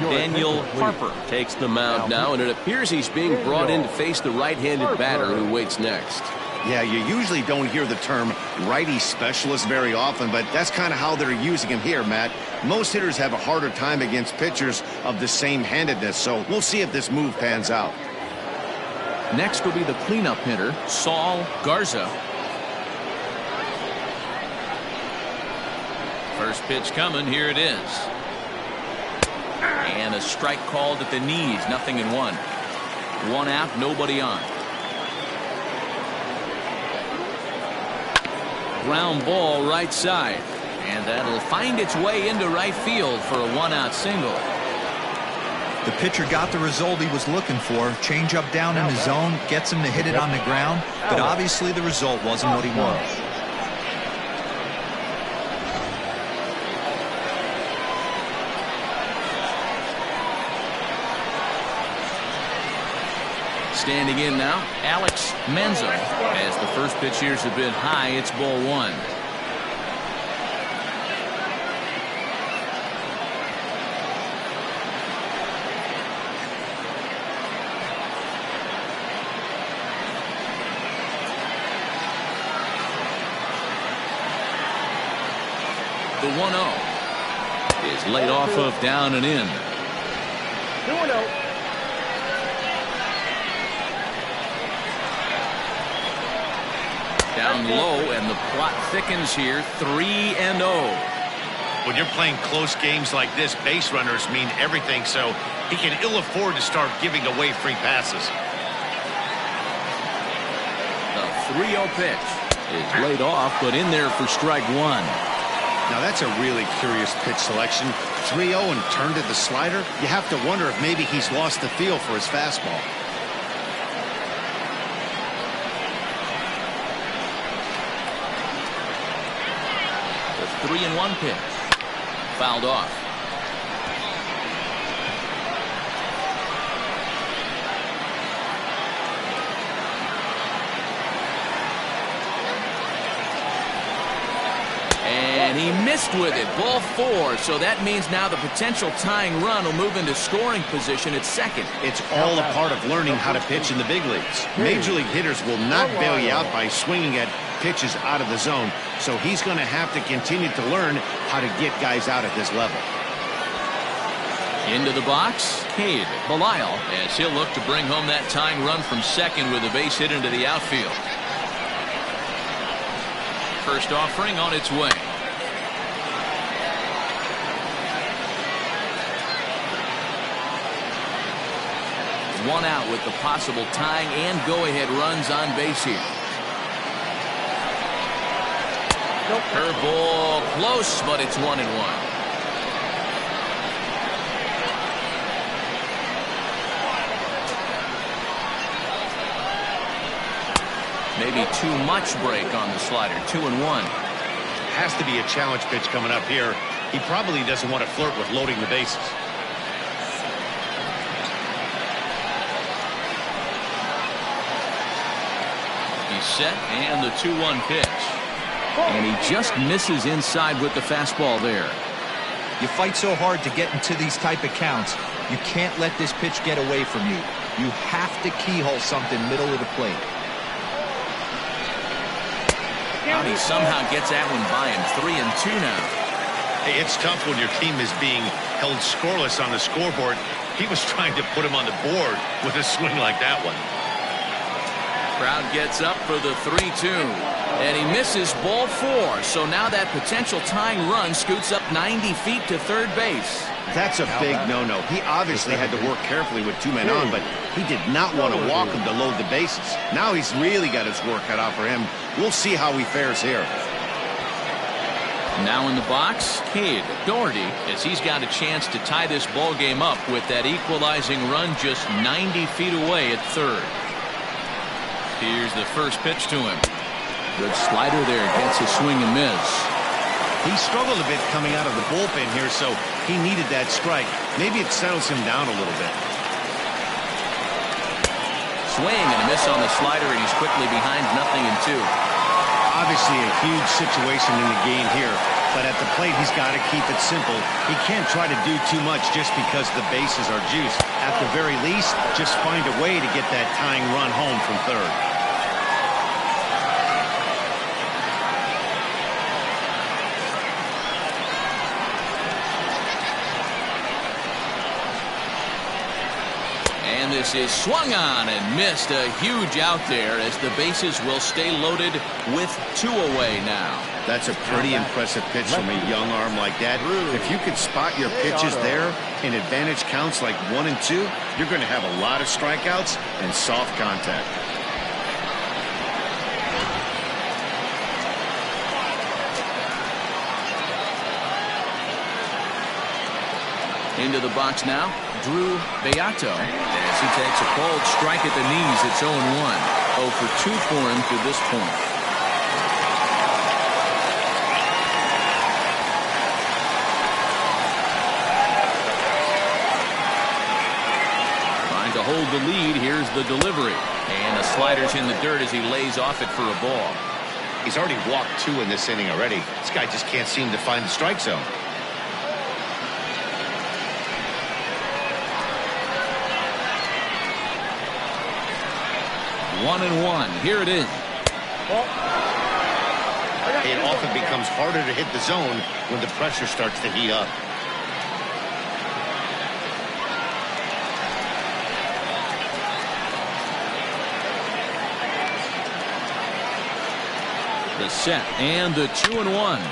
Daniel Harper takes the mound now, and it appears he's being brought in to face the right-handed batter who waits next. Yeah, you usually don't hear the term righty specialist very often, but that's kind of how they're using him here, Matt. Most hitters have a harder time against pitchers of the same handedness, so we'll see if this move pans out. Next will be the cleanup hitter, Saul Garza. First pitch coming, here it is. And a strike called at the knees, 0-1. 1 out, nobody on. Ground ball right side, and that'll find its way into right field for a 1-out single. The pitcher got the result he was looking for. Change up down in the zone, gets him to hit it on the ground, but obviously the result wasn't what he wanted. Standing in now, Alex Manzo. As the first pitch here's a bit high, it's ball 1. The 1-0 is laid off of down and in. 2-0. Down low, and the plot thickens here. 3-0. When you're playing close games like this, base runners mean everything, so he can ill afford to start giving away free passes. 3-0 pitch is laid off, but in there for strike one. Now that's a really curious pitch selection. 3-0 and turned to the slider. You have to wonder if maybe he's lost the feel for his fastball. The 3-1 pitch fouled off. And he missed with it. Ball 4. So that means now the potential tying run will move into scoring position at second. It's all a part of learning how to pitch in the big leagues. Major league hitters will not bail you out by swinging at pitches out of the zone. So he's going to have to continue to learn how to get guys out at this level. Into the box, Cade Belisle, as he'll look to bring home that tying run from second with a base hit into the outfield. First offering on its way. One out with the possible tying and go-ahead runs on base here. Curveball close, but it's 1-1. Maybe too much break on the slider. 2-1. Has to be a challenge pitch coming up here. He probably doesn't want to flirt with loading the bases. He's set, and the 2-1 pitch. And he just misses inside with the fastball there. You fight so hard to get into these type of counts. You can't let this pitch get away from you. You have to keyhole something middle of the plate. And he somehow gets that one by him. 3-2 now. Hey, it's tough when your team is being held scoreless on the scoreboard. He was trying to put him on the board with a swing like that one. Crowd gets up for the 3-2. And he misses ball 4. So now that potential tying run scoots up 90 feet to third base. That's a big no-no. He obviously had to work carefully with 2 men on, but he did not want to walk him to load the bases. Now he's really got his work cut out for him. We'll see how he fares here. Now in the box, Cade Doherty, as he's got a chance to tie this ball game up with that equalizing run just 90 feet away at third. Here's the first pitch to him. Good slider there, gets a swing and miss. He struggled a bit coming out of the bullpen here, so he needed that strike. Maybe it settles him down a little bit. Swing and a miss on the slider, and he's quickly behind 0-2. Obviously a huge situation in the game here, but at the plate he's got to keep it simple. He can't try to do too much just because the bases are juiced. At the very least, just find a way to get that tying run home from third. And this is swung on and missed. A huge out there as the bases will stay loaded with 2 away now. That's a pretty impressive pitch from a young arm like that. If you could spot your pitches there in advantage counts like 1 and 2, you're going to have a lot of strikeouts and soft contact. Into the box now, Drew Beato, as he takes a cold strike at the knees. It's 0-1. 0 for 2 for him to this point. Trying to hold the lead. Here's the delivery. And the slider's in the dirt as he lays off it for a ball. He's already walked 2 in this inning already. This guy just can't seem to find the strike zone. 1-1. Here it is. It often becomes harder to hit the zone when the pressure starts to heat up. The set and the 2-1.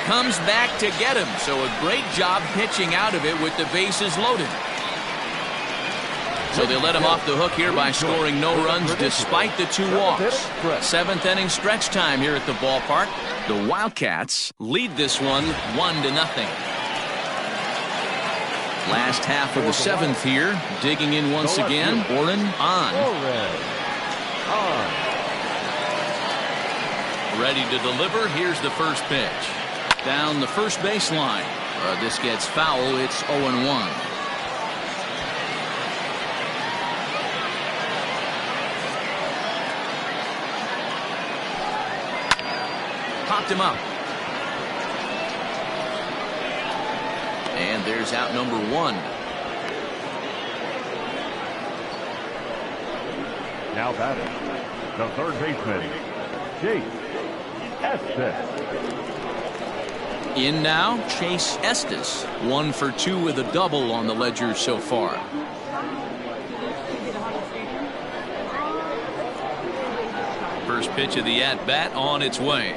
comes back to get him. So a great job pitching out of it with the bases loaded. So they let him off the hook here by scoring no runs despite the 2 walks. 7th inning stretch time here at the ballpark. The Wildcats lead this one 1-0. Last half of the 7th here. Digging in once again. Oren on. Ready to deliver. Here's the first pitch. Down the first baseline. This gets foul. It's 0-1. Popped him up. And there's out number 1. Now batting, the third baseman, Chase Estes. In now, Chase Estes. 1 for 2 with a double on the ledger so far. First pitch of the at-bat on its way.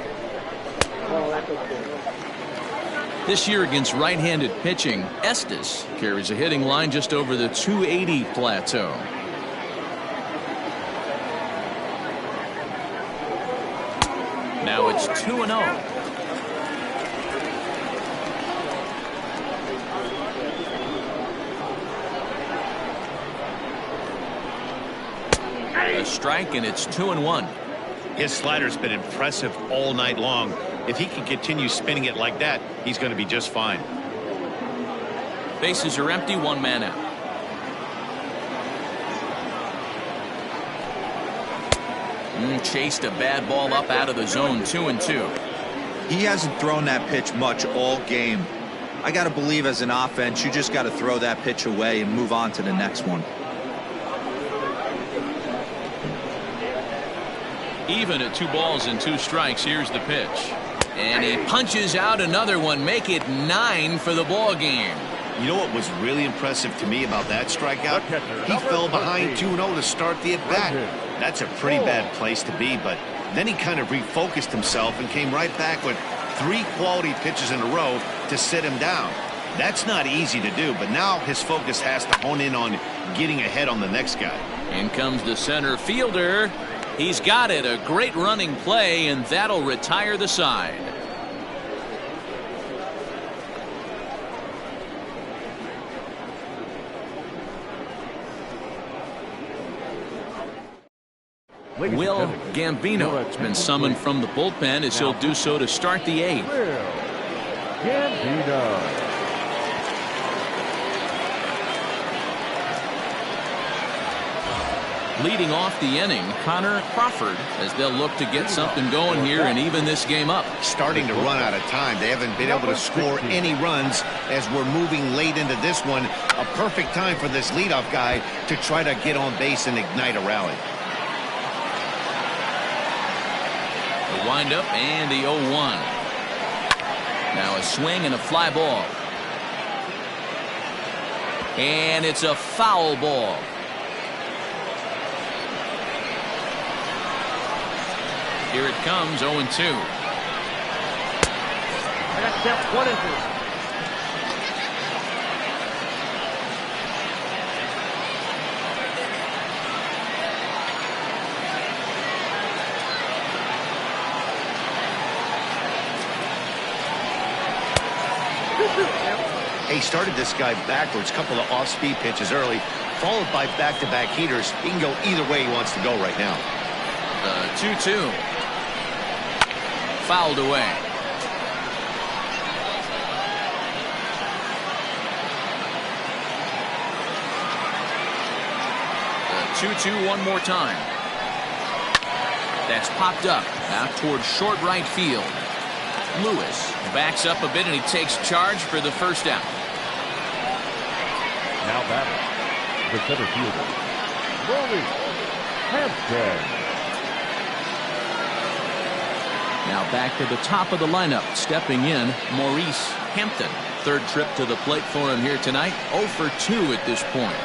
This year against right-handed pitching, Estes carries a hitting line just over the 280 plateau. Now it's 2-0. A strike, and it's 2-1. His slider's been impressive all night long. If he can continue spinning it like that, he's going to be just fine. Bases are empty, 1 man out. Chased a bad ball up out of the zone, 2-2. He hasn't thrown that pitch much all game. I got to believe as an offense, you just got to throw that pitch away and move on to the next one. Even at 2 balls and 2 strikes. Here's the pitch. And he punches out another one. Make it 9 for the ball game. You know what was really impressive to me about that strikeout? He fell behind 2-0 to start the at-bat. That's a pretty bad place to be, but then he kind of refocused himself and came right back with 3 quality pitches in a row to sit him down. That's not easy to do, but now his focus has to hone in on getting ahead on the next guy. In comes the center fielder. He's got it. A great running play, and that'll retire the side. Will Gambino has been summoned from the bullpen as he'll do so to start the 8th. Will Gambino. Leading off the inning, Connor Crawford, as they'll look to get something going here and even this game up. Starting to run out of time. They haven't been able to score any runs as we're moving late into this one. A perfect time for this leadoff guy to try to get on base and ignite a rally. The windup and the 0-1. Now a swing and a fly ball. And it's a foul ball. Here it comes, 0-2. Next step, 1-2. He started this guy backwards, couple of off-speed pitches early, followed by back-to-back heaters. He can go either way he wants to go right now. 2-2. Fouled away. The 2-2 one more time. That's popped up out towards short right field. Lewis backs up a bit and he takes charge for the first out. Now batting, the center fielder, Maurice Hampton. Now back to the top of the lineup, stepping in, Maurice Hampton. Third trip to the plate for him here tonight. 0 for 2 at this point.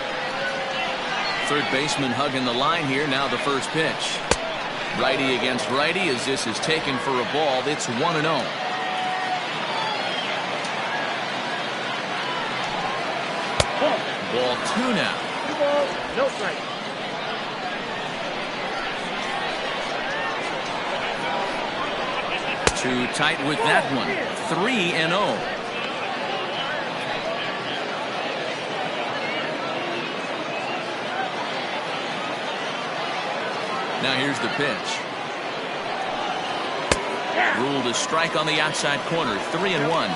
Third baseman hugging the line here. Now the first pitch. Righty against righty as this is taken for a ball. It's 1-0. Ball 2 now. 2 balls, no strike. Too tight with that one. 3-0. Now here's the pitch. Ruled a strike on the outside corner. 3-1.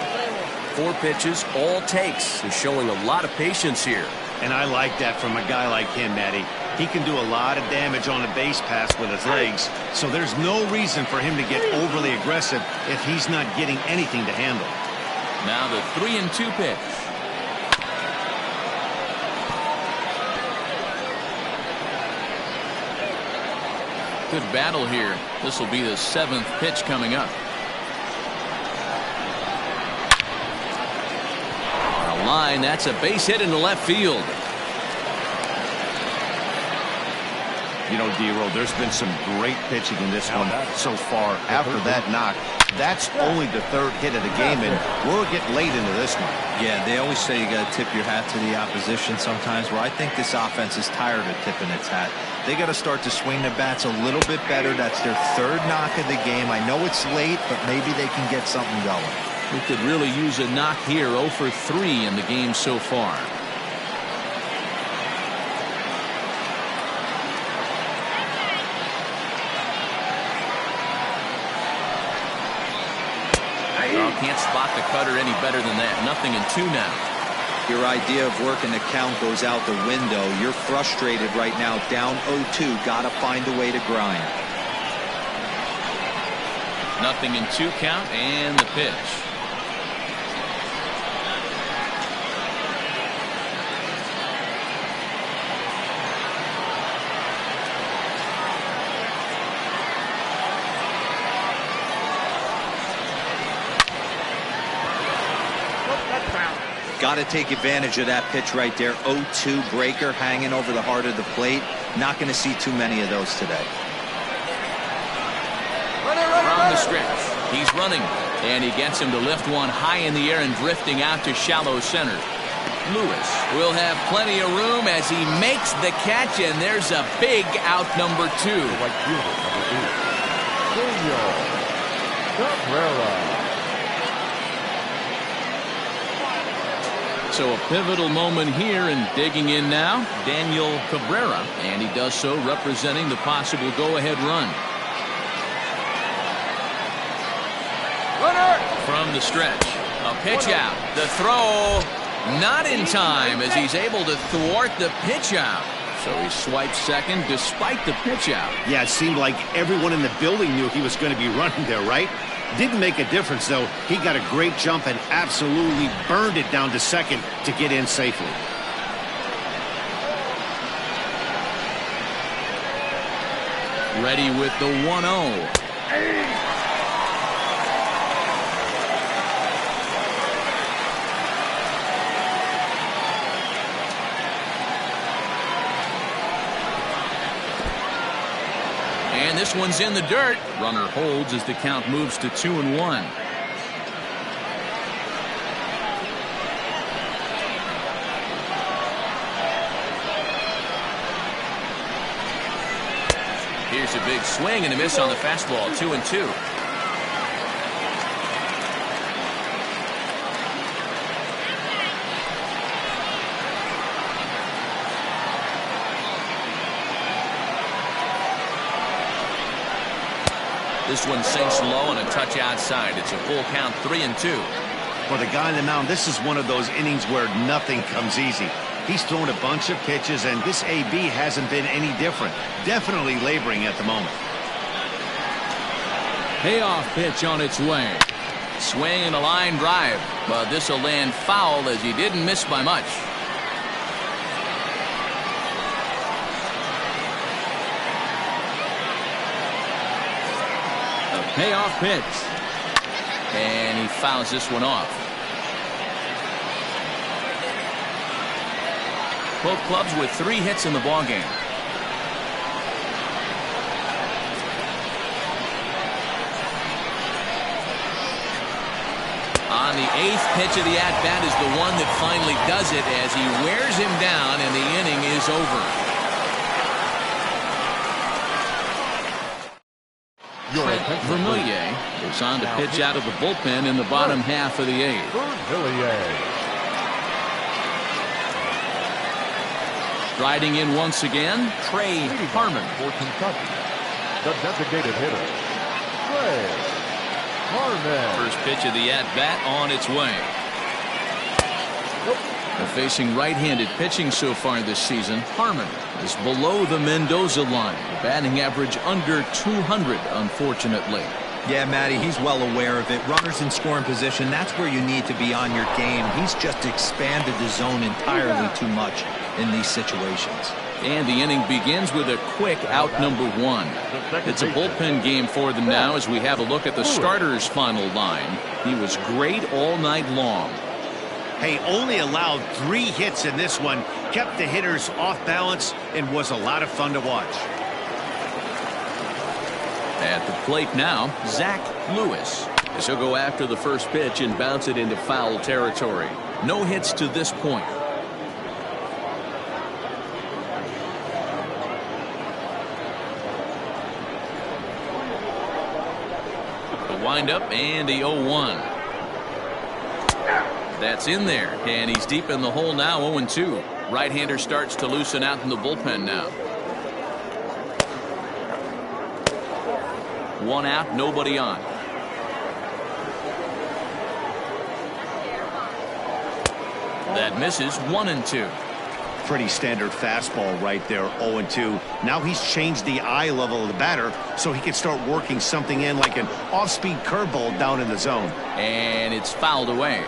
4 pitches, all takes. He's showing a lot of patience here. And I like that from a guy like him, Matty. He can do a lot of damage on a base pass with his legs, so there's no reason for him to get overly aggressive if he's not getting anything to handle. Now the 3-2 pitch. Good battle here. This will be the 7th pitch coming up. On a line, that's a base hit into left field. You know, D-Roll, there's been some great pitching in this one so far. After that knock, that's only the 3rd hit of the game, and we're getting late into this one. Yeah, they always say you got to tip your hat to the opposition sometimes. Well, I think this offense is tired of tipping its hat. They got to start to swing the bats a little bit better. That's their 3rd knock of the game. I know it's late, but maybe they can get something going. We could really use a knock here. 0 for 3 in the game so far. Well, can't spot the cutter any better than that. 0-2 now. Your idea of working the count goes out the window. You're frustrated right now, down 0-2. Got to find a way to grind. 0-2 count, and the pitch. Got to take advantage of that pitch right there. 0-2 breaker hanging over the heart of the plate. Not going to see too many of those today. From the stretch, he's running, and he gets him to lift one high in the air and drifting out to shallow center. Lewis will have plenty of room as he makes the catch, and there's a big out, number 2. Right fielder, number 8. Cabrera. So a pivotal moment here, and digging in now, Daniel Cabrera, and he does so representing the possible go-ahead run. Runner. From the stretch, a pitch out. The throw not in time as he's able to thwart the pitch out. So he swipes second despite the pitch out. Yeah, it seemed like everyone in the building knew he was going to be running there, right? Didn't make a difference, though. He got a great jump and absolutely burned it down to second to get in safely. Ready with the 1-0. And this one's in the dirt. Runner holds as the count moves to 2-1. Here's a big swing and a miss on the fastball. 2-2. This one sinks low and a touch outside. It's a full count, 3-2. For the guy on the mound, this is one of those innings where nothing comes easy. He's thrown a bunch of pitches, and this AB hasn't been any different. Definitely laboring at the moment. Payoff pitch on its way. Swing and a line drive, but this will land foul as he didn't miss by much. Payoff pitch. And he fouls this one off. Both clubs with 3 hits in the ballgame. On And the 8th pitch of the at-bat is the one that finally does it as he wears him down and the inning is over. Trent Vermillier is on to pitch out of the bullpen in the bottom half of the 8th. Striding in once again, Trey Harmon. For Kentucky, the designated hitter, Trey Harmon. First pitch of the at-bat on its way. They're facing right-handed pitching so far this season. Harmon is below the Mendoza line. Batting average under 200, unfortunately. Yeah, Matty, he's well aware of it. Runners in scoring position, that's where you need to be on your game. He's just expanded the zone entirely too much in these situations. And the inning begins with a quick out number 1. It's a bullpen game for them now as we have a look at the starter's final line. He was great all night long. Hey, only allowed 3 hits in this one, kept the hitters off balance, and was a lot of fun to watch. At the plate now, Zach Lewis, as he'll go after the first pitch and bounce it into foul territory. No hits to this point. The windup and the 0-1. That's in there, and he's deep in the hole now, 0-2. Right-hander starts to loosen out in the bullpen now. 1 out, nobody on. That misses, 1-2. Pretty standard fastball right there, 0-2. Now he's changed the eye level of the batter so he can start working something in like an off-speed curveball down in the zone. And it's fouled away.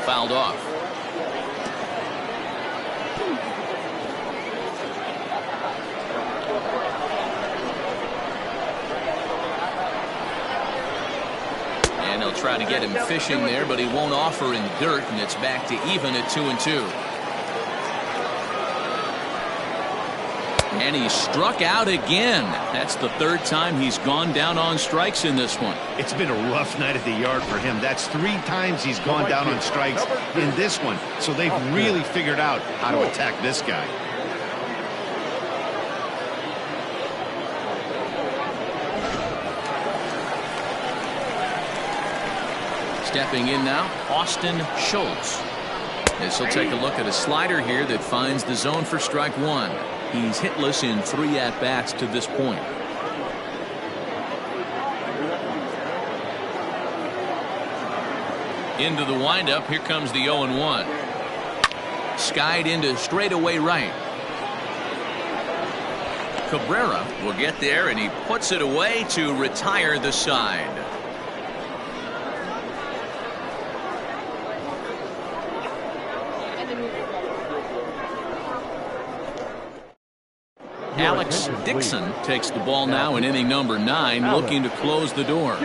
Fouled off. And they'll try to get him fishing there, but he won't offer in dirt, and it's back to even at 2-2. And he struck out again. That's the 3rd time he's gone down on strikes in this one. It's been a rough night at the yard for him. That's 3 times he's gone down on strikes in this one. So they've really figured out how to attack this guy. Stepping in now, Austin Schultz. As he'll take a look at a slider here that finds the zone for strike 1. He's hitless in 3 at-bats to this point. Into the windup. Here comes the 0-1. Skied into straightaway right. Cabrera will get there, and he puts it away to retire the side. Alex Dixon takes the ball now in inning number 9, looking to close the door.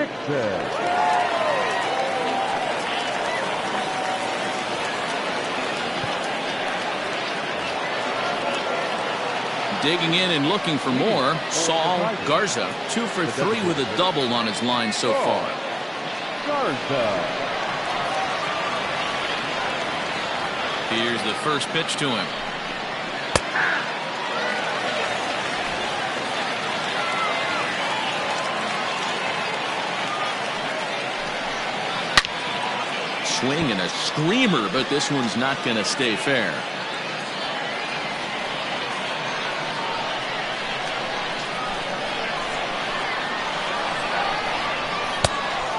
Digging in and looking for more, Saul Garza, 2 for 3 with a double on his line so far. Here's the first pitch to him. Swing and a screamer, but this one's not going to stay fair.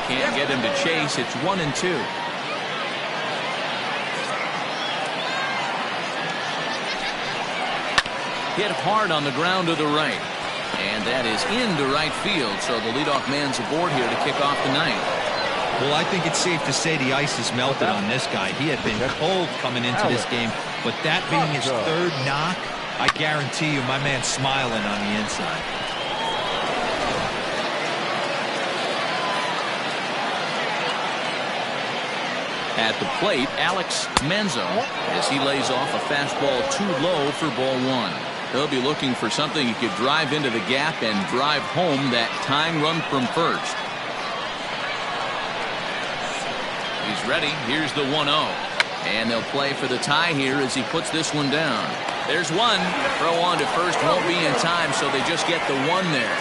Can't get him to chase. It's 1-2. Hit hard on the ground to the right. And that is into right field. So the leadoff man's aboard here to kick off the night. Well, I think it's safe to say the ice has melted on this guy. He had been cold coming into this game, but that being his 3rd knock, I guarantee you my man's smiling on the inside. At the plate, Alex Manzo, as he lays off a fastball too low for ball 1. He'll be looking for something he could drive into the gap and drive home that tying run from first. He's ready. Here's the 1-0. And they'll play for the tie here as he puts this one down. There's one. Throw on to first won't be in time, so they just get the one there.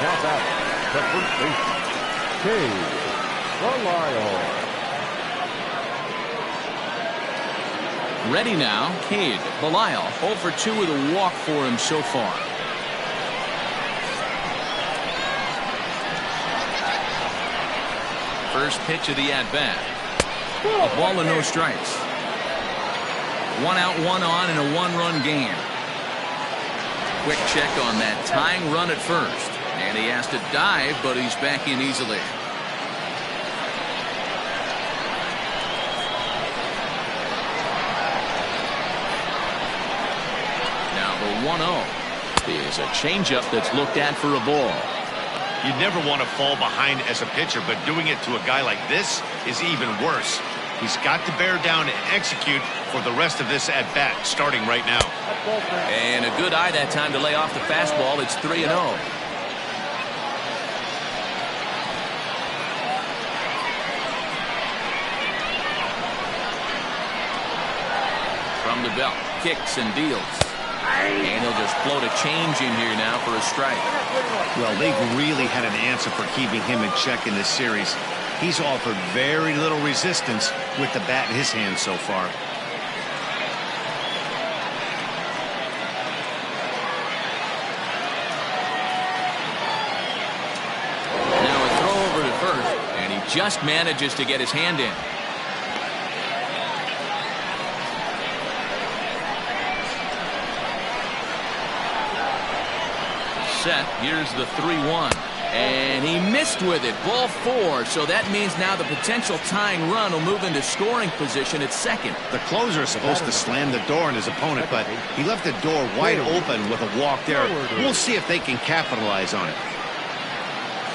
Now back to first base, Cade Belisle. Ready now, Cade Belisle, 0 for 2 with a walk for him so far. First pitch of the at-bat. A ball and no strikes. 1 out, 1 on in a 1-run game. Quick check on that tying run at first. And he has to dive, but he's back in easily. Now the 1-0 is a changeup that's looked at for a ball. You never want to fall behind as a pitcher, but doing it to a guy like this is even worse. He's got to bear down and execute for the rest of this at-bat, starting right now. And a good eye that time to lay off the fastball. It's 3-0. From the belt, kicks and deals. And he'll just float a change in here now for a strike. Well, they've really had an answer for keeping him in check in this series. He's offered very little resistance with the bat in his hand so far. Now a throw over to first, and he just manages to get his hand in. Set. Here's the 3-1. And he missed with it. Ball 4. So that means now the potential tying run will move into scoring position at second. The closer is supposed to slam the door on his opponent, but he left the door wide open with a walk there. We'll see if they can capitalize on it.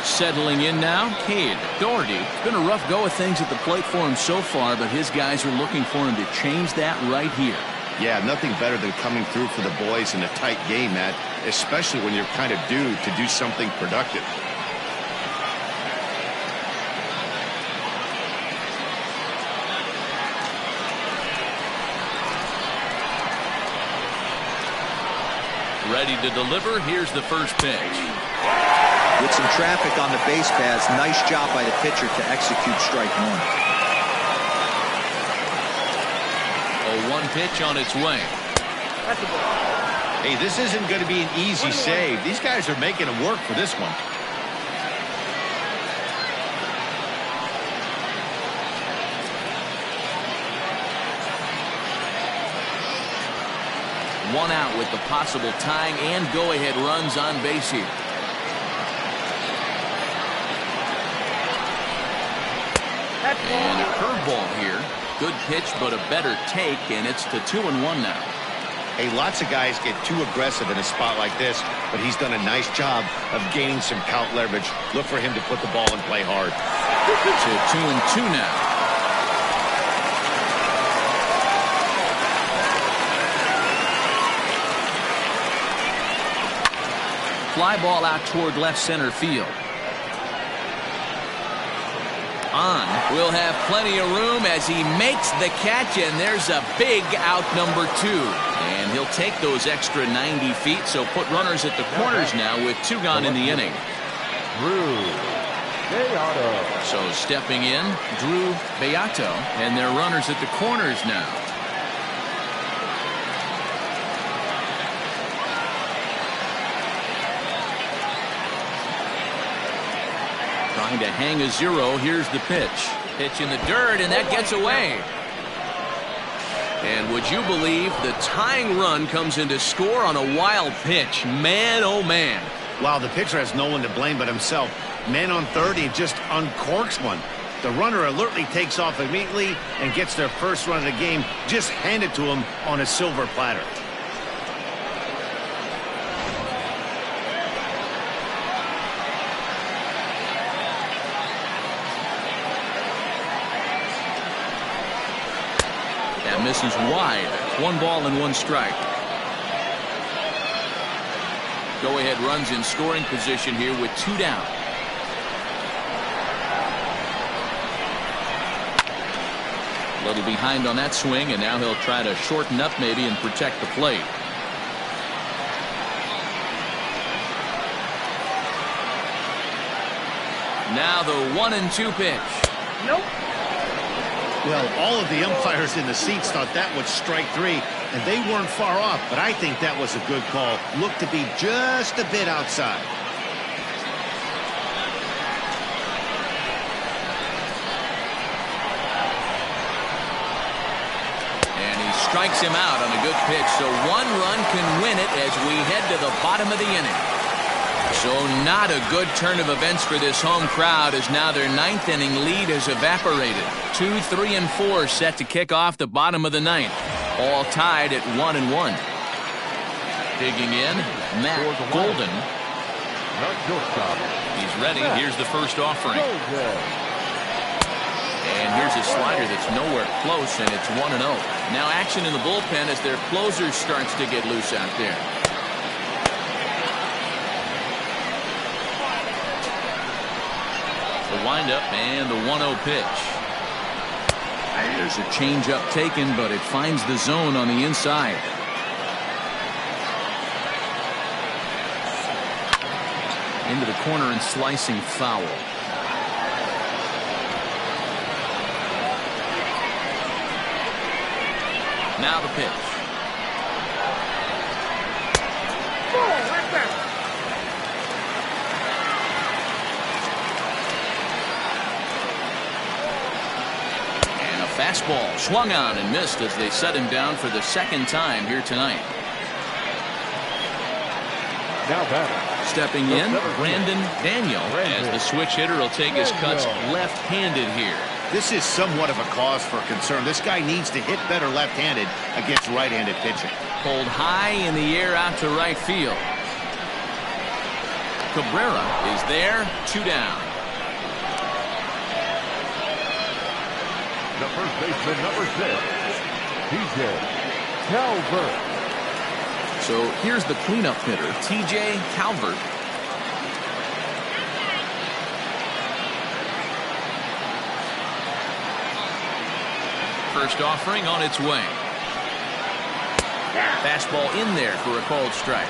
Settling in now, Cade Doherty. It's been a rough go of things at the plate for him so far, but his guys are looking for him to change that right here. Yeah, nothing better than coming through for the boys in a tight game, Matt, especially when you're kind of due to do something productive. Ready to deliver. Here's the first pitch. With some traffic on the base paths, nice job by the pitcher to execute strike one. A 1 pitch on its way. Hey, this isn't going to be an easy save. These guys are making it work for this one. One out with the possible tying and go-ahead runs on base here. And a curveball here. Good pitch, but a better take, and it's to 2-1 now. Hey, lots of guys get too aggressive in a spot like this, but he's done a nice job of gaining some count leverage. Look for him to put the ball and play hard. To 2-2 now. Fly ball out toward left center field. On will have plenty of room as he makes the catch, and there's a big out number 2. And he'll take those extra 90 feet, so put runners at the corners now with 2 gone in the inning. Drew Beato. So stepping in, Drew Beato, and they're runners at the corners now. Trying to hang a 0. Here's the pitch. Pitch in the dirt, and that gets away. And would you believe the tying run comes in to score on a wild pitch? Man, oh man. Wow, the pitcher has no one to blame but himself. Man on third, he just uncorks one. The runner alertly takes off immediately and gets their first run of the game just handed to him on a silver platter. That misses wide. 1 ball and 1 strike. Go-ahead runs in scoring position here with 2 down. A little behind on that swing, and now he'll try to shorten up maybe and protect the plate. Now the 1-2 pitch. Nope. Well, all of the umpires in the seats thought that was strike 3, and they weren't far off, but I think that was a good call. Looked to be just a bit outside. And he strikes him out on a good pitch, so 1 run can win it as we head to the bottom of the inning. So not a good turn of events for this home crowd, as now their 9th inning lead has evaporated. 2, 3, and 4 set to kick off the bottom of the 9th. All tied at 1-1. Digging in, Matt Golden. He's ready. Here's the first offering. And here's a slider that's nowhere close, and it's 1-0. Now action in the bullpen as their closer starts to get loose out there. The windup and the 1-0 pitch. There's a changeup taken, but it finds the zone on the inside. Into the corner and slicing foul. Now the pitch. Fastball swung on and missed as they set him down for the 2nd time here tonight. Now batting. Stepping in, Brandon Daniel, as the switch hitter will take his cuts left-handed here. This is somewhat of a cause for concern. This guy needs to hit better left-handed against right-handed pitching. Pulled high in the air out to right field. Cabrera is there, 2 down. The first baseman, number 6, TJ Calvert. So here's the cleanup hitter, TJ Calvert. First offering on its way. Fastball in there for a called strike.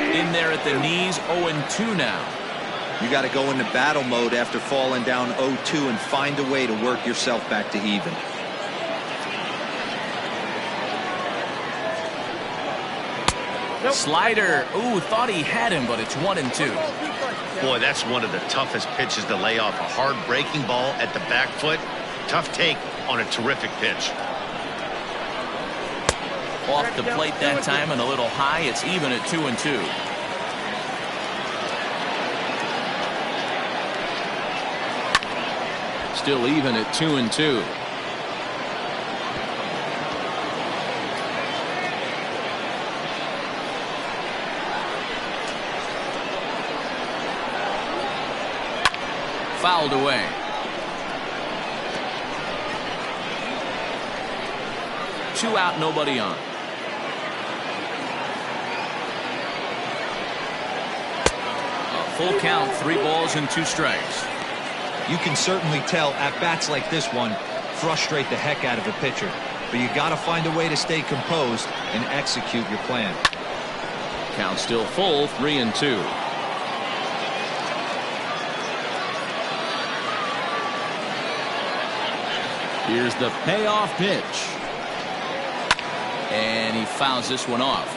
In there at the knees, 0-2 now. You got to go into battle mode after falling down 0-2 and find a way to work yourself back to even. Slider. Ooh, thought he had him, but it's 1-2. Boy, that's one of the toughest pitches to lay off. A hard breaking ball at the back foot. Tough take on a terrific pitch. Off the plate that time and a little high. It's even at 2-2. Still even at 2-2. Fouled away. Two out, nobody on. A full count, 3 balls and 2 strikes. You can certainly tell at-bats like this one frustrate the heck out of a pitcher. But you got to find a way to stay composed and execute your plan. Count still full, 3-2. Here's the payoff pitch. And he fouls this one off.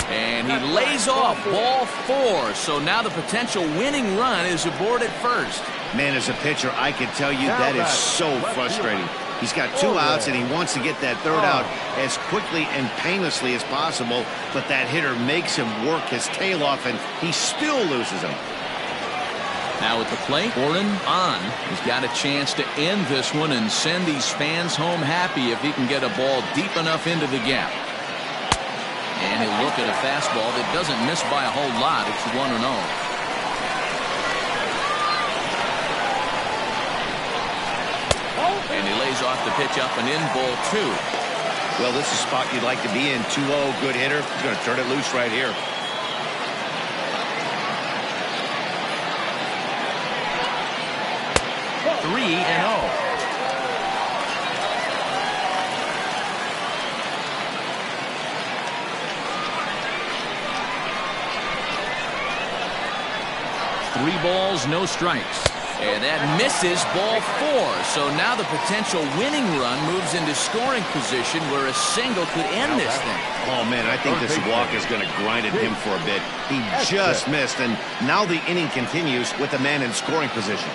And he lays off ball 4. So now the potential winning run is aboard at first. Man, as a pitcher, I can tell you that is so frustrating. He's got 2 outs, and he wants to get that 3rd out as quickly and painlessly as possible, but that hitter makes him work his tail off, and he still loses him. Now at the plate, Oren on. He's got a chance to end this one and send these fans home happy if he can get a ball deep enough into the gap. And he'll look at a fastball that doesn't miss by a whole lot. It's 1-0. And he lays off the pitch up and in, ball 2. Well, this is a spot you'd like to be in. 2-0, good hitter. He's going to turn it loose right here. Three and 0. Three balls, no strikes. And that misses, ball 4. So now the potential winning run moves into scoring position where a single could end this thing. Oh, man, I think this walk is going to grind at him for a bit. He just missed, and now the inning continues with the man in scoring position.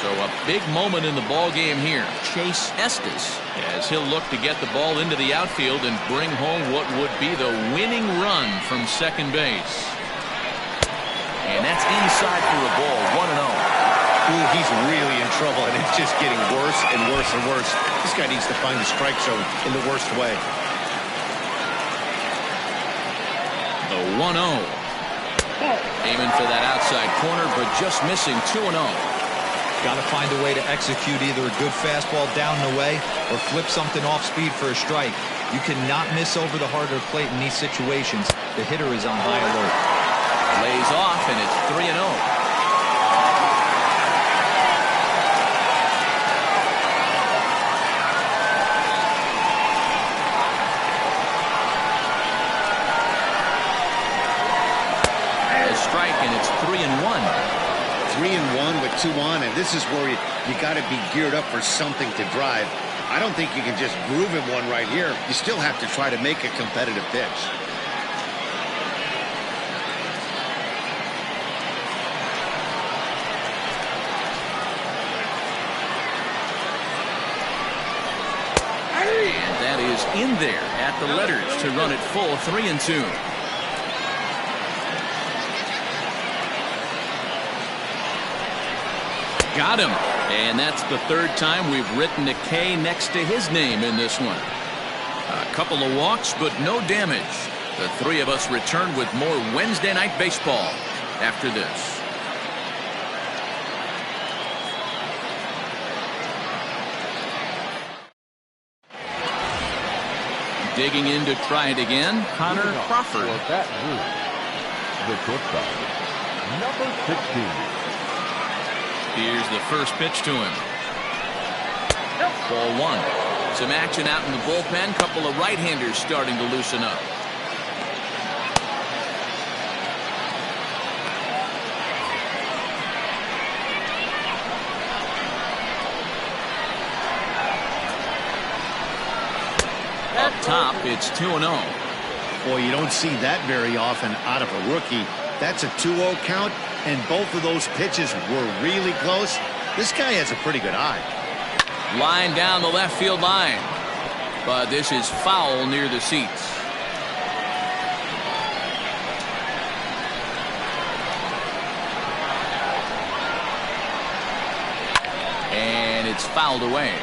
So a big moment in the ball game here. Chase Estes, as he'll look to get the ball into the outfield and bring home what would be the winning run from second base. And that's inside for a ball, 1-0. Ooh, he's really in trouble, and it's just getting worse and worse and worse. This guy needs to find the strike zone in the worst way. The 1-0. Aiming for that outside corner, but just missing. 2-0. Got to find a way to execute either a good fastball down the way or flip something off speed for a strike. You cannot miss over the heart of the plate in these situations. The hitter is on high alert. Lays off, and it's 3-0. A strike, and it's 3-1. 3-1 with 2 on, and this is where you got to be geared up for something to drive. I don't think you can just groove him one right here. You still have to try to make a competitive pitch. And that is in there at the letters to run it full, 3-2. Got him. And that's the third time we've written a K next to his name in this one. A couple of walks, but no damage. The three of us return with more Wednesday Night Baseball after this. Digging in to try it again, Connor Crawford. For that move, the shortstop, number 16. Here's the first pitch to him. Ball 1. Some action out in the bullpen. Couple of right-handers starting to loosen up. Up top, it's 2-0. Boy, you don't see that very often out of a rookie. That's a 2-0 count, and both of those pitches were really close. This guy has a pretty good eye. Line down the left field line. But this is foul near the seats. And it's fouled away.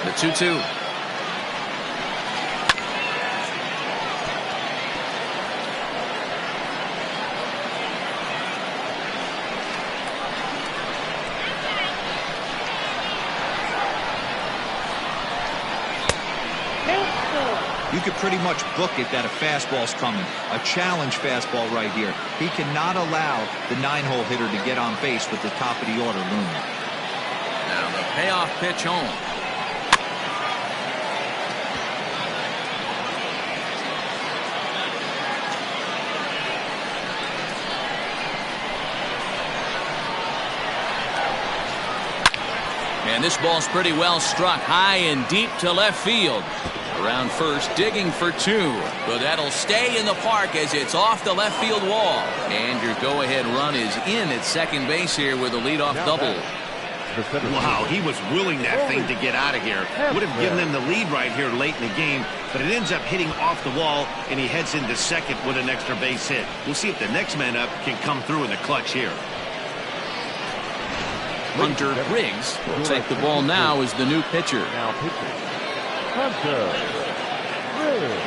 The 2-2. You could pretty much book it that a fastball's coming. A challenge fastball right here. He cannot allow the 9-hole hitter to get on base with the top of the order looming. Now the payoff pitch home. And this ball's pretty well struck high and deep to left field. Around first, digging for 2. But that'll stay in the park as it's off the left field wall. And your go-ahead run is in at second base here with a leadoff double. Wow, he was willing that thing to get out of here. Would have given them the lead right here late in the game, but it ends up hitting off the wall, and he heads into second with an extra base hit. We'll see if the next man up can come through in the clutch here. Hunter Briggs will take the ball now as the new pitcher. Now pitching, Hunter Briggs.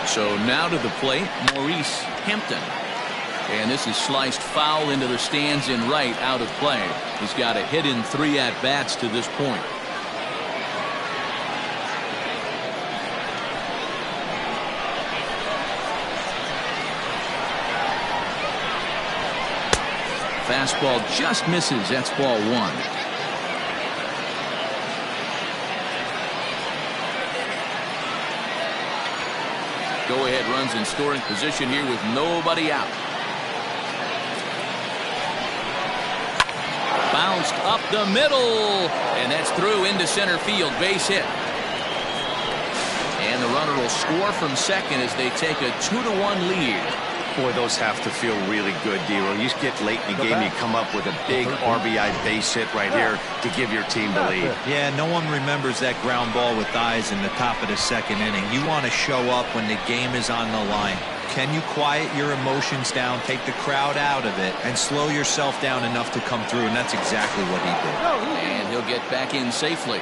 So now to the plate, Maurice Hampton. And this is sliced foul into the stands in right, out of play. He's got a hit in 3 at-bats to this point. Fastball just misses. That's ball 1. Go-ahead runs in scoring position here with nobody out. Bounced up the middle, and that's through into center field. Base hit. And the runner will score from second as they take a 2-1 lead. Boy, those have to feel really good, Dero. You get late in the game, you come up with a big RBI base hit right here to give your team the lead. Yeah, no one remembers that ground ball with eyes in the top of the second inning. You want to show up when the game is on the line. Can you quiet your emotions down, take the crowd out of it, and slow yourself down enough to come through? And that's exactly what he did. And he'll get back in safely.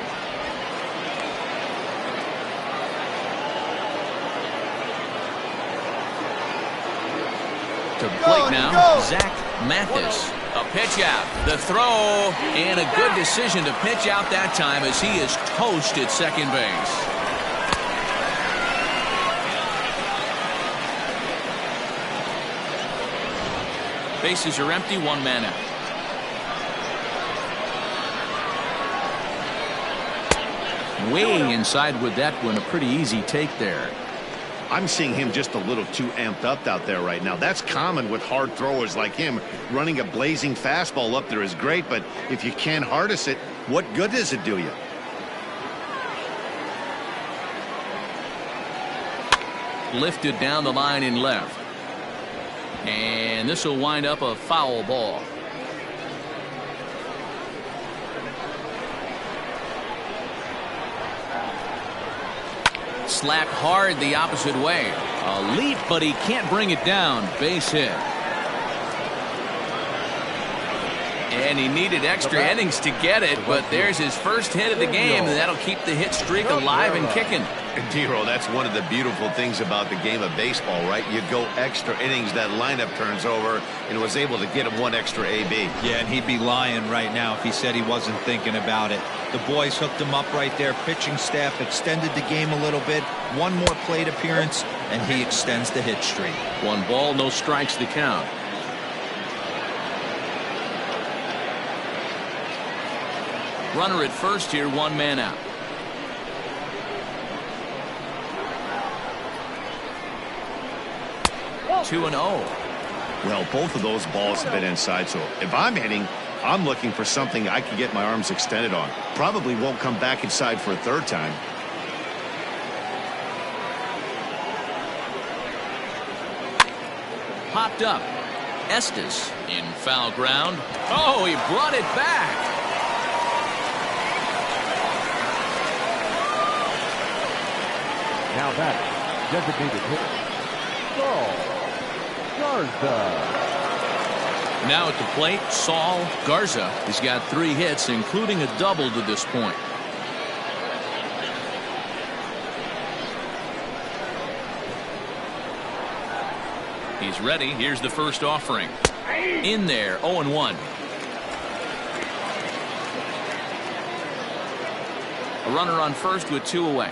To the plate now, Zach Mathis. A pitch out, the throw, and a good decision to pitch out that time as he is toast at second base. Bases are empty, 1 man out. Way inside with that one, a pretty easy take there. I'm seeing him just a little too amped up out there right now. That's common with hard throwers like him. Running a blazing fastball up there is great, but if you can't harness it, what good does it do you? Lifted down the line in left. And this will wind up a foul ball. Slapped hard the opposite way. A leap, but he can't bring it down. Base hit. And he needed extra innings to get it, but there's his first hit of the game, and that'll keep the hit streak alive and kicking. And Dero, that's one of the beautiful things about the game of baseball, right? You go extra innings, that lineup turns over, and was able to get him 1 extra AB. Yeah, and he'd be lying right now if he said he wasn't thinking about it. The boys hooked him up right there. Pitching staff extended the game a little bit. 1 more plate appearance, and he extends the hit streak. 1 ball, no strikes to count. Runner at first here, 1 man out. Two and 0. Well, both of those balls have been inside, so if I'm hitting, I'm looking for something I can get my arms extended on. Probably won't come back inside for a 3rd time. Popped up. Estes in foul ground. Oh, he brought it back. Now that designated hitter, Saul Garza. Now at the plate, Saul Garza. He's got 3 hits, including a double to this point. He's ready. Here's the first offering. In there, 0-1. A runner on first with 2 away.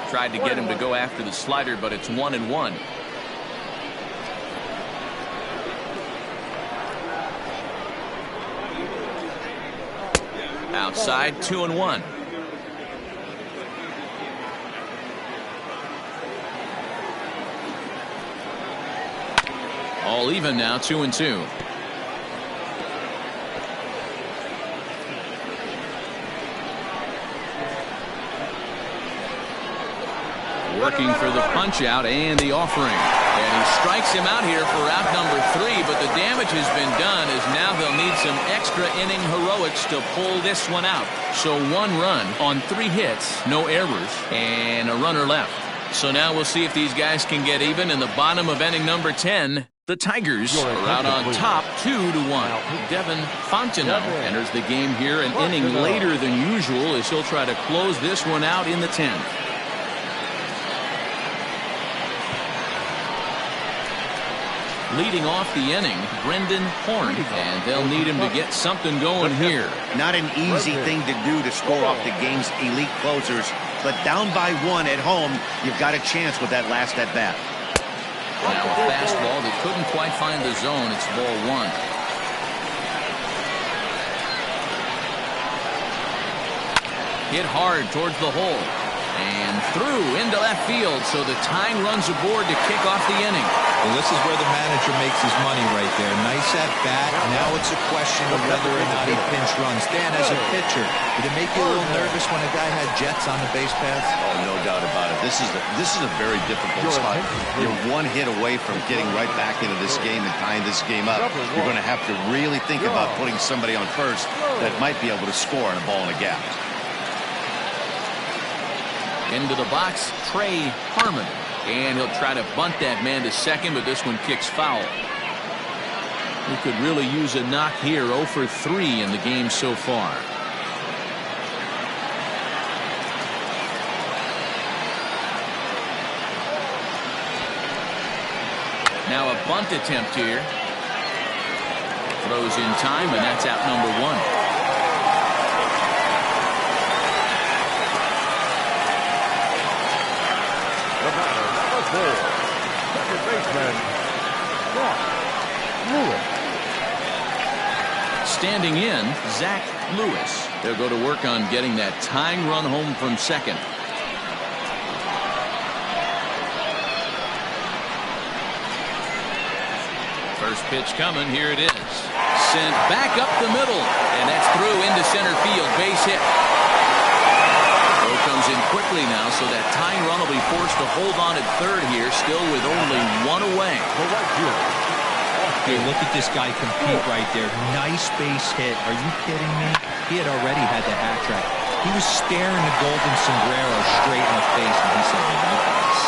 Tried to get him to go after the slider, but it's 1-1. Outside, 2-1. All even now, 2-2. working for the punch out and the offering. And he strikes him out here for out number 3, but the damage has been done as now they'll need some extra inning heroics to pull this one out. So 1 run on 3 hits, no errors, and a runner left. So now we'll see if these guys can get even in the bottom of inning number 10. The Tigers are out on top 2-1. Devin Fontenot enters the game here an inning later than usual as he'll try to close this one out in the 10th. Leading off the inning, Brendan Horn, and they'll need him to get something going here. Not an easy thing to do to score off the game's elite closers, but down by 1 at home, you've got a chance with that last at bat. Now a fastball that couldn't quite find the zone. It's ball 1. Hit hard towards the hole. And through into left field, so the tying run's aboard to kick off the inning. Well, this is where the manager makes his money right there. Nice at bat. Now it's a question of whether or not he pinch runs. Dan, as a pitcher, did it make you a little nervous when a guy had jets on the base paths? Oh, no doubt about it. This is a very difficult spot. You're 1 hit away from getting right back into this game and tying this game up. You're going to have to really think about putting somebody on first that might be able to score on a ball in a gap. Into the box, Trey Harmon. And he'll try to bunt that man to second, but this one kicks foul. He could really use a knock here. 0 for 3 in the game so far. Now a bunt attempt here. Throws in time, and that's out number 1. Second baseman, Lewis. Standing in, Zach Lewis. They'll go to work on getting that tying run home from second. First pitch coming. Here it is. Sent back up the middle, and that's through into center field. Base hit. Comes in quickly now, so that tying run will be forced to hold on at third here, still with only 1 away. Okay, look at this guy compete right there. Nice base hit. Are you kidding me? He had already had the hat trick. He was staring the golden sombrero straight in the face, and he said, no thanks.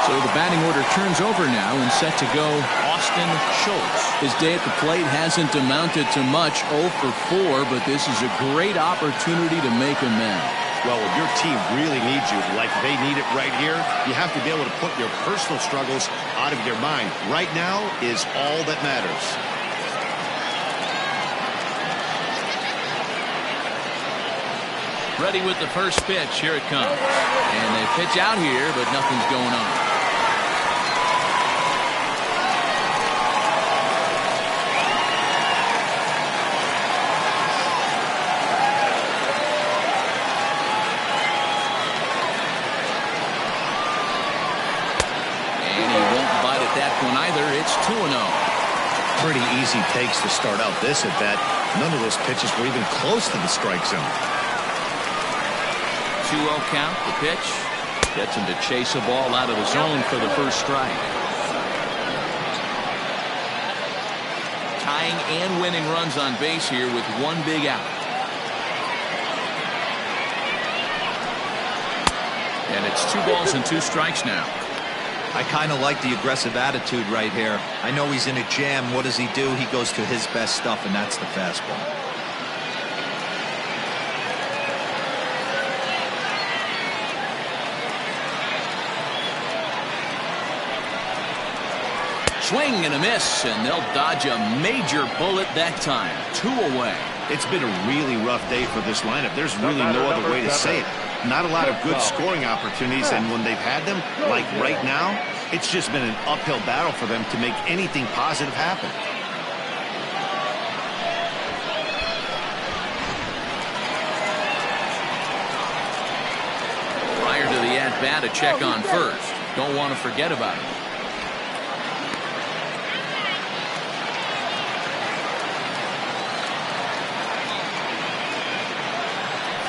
So the batting order turns over now and set to go Austin Schultz. His day at the plate hasn't amounted to much, 0 for 4, but this is a great opportunity to make amends. Well, if your team really needs you like they need it right here, you have to be able to put your personal struggles out of your mind. Right now is all that matters. Ready with the first pitch. Here it comes. And they pitch out here, but nothing's going on. It's 2-0. Pretty easy takes to start out this at bat. None of those pitches were even close to the strike zone. 2-0 count. The pitch gets him to chase a ball out of the zone for the first strike. Tying and winning runs on base here with 1 big out. And it's 2 balls and 2 strikes now. I kind of like the aggressive attitude right here. I know he's in a jam. What does he do? He goes to his best stuff, and that's the fastball. Swing and a miss, and they'll dodge a major bullet that time. 2 away. It's been a really rough day for this lineup. There's really no other way to say it. Not a lot of good scoring opportunities, and when they've had them, like right now, it's just been an uphill battle for them to make anything positive happen. Prior to the at-bat, a check on first. Don't want to forget about it.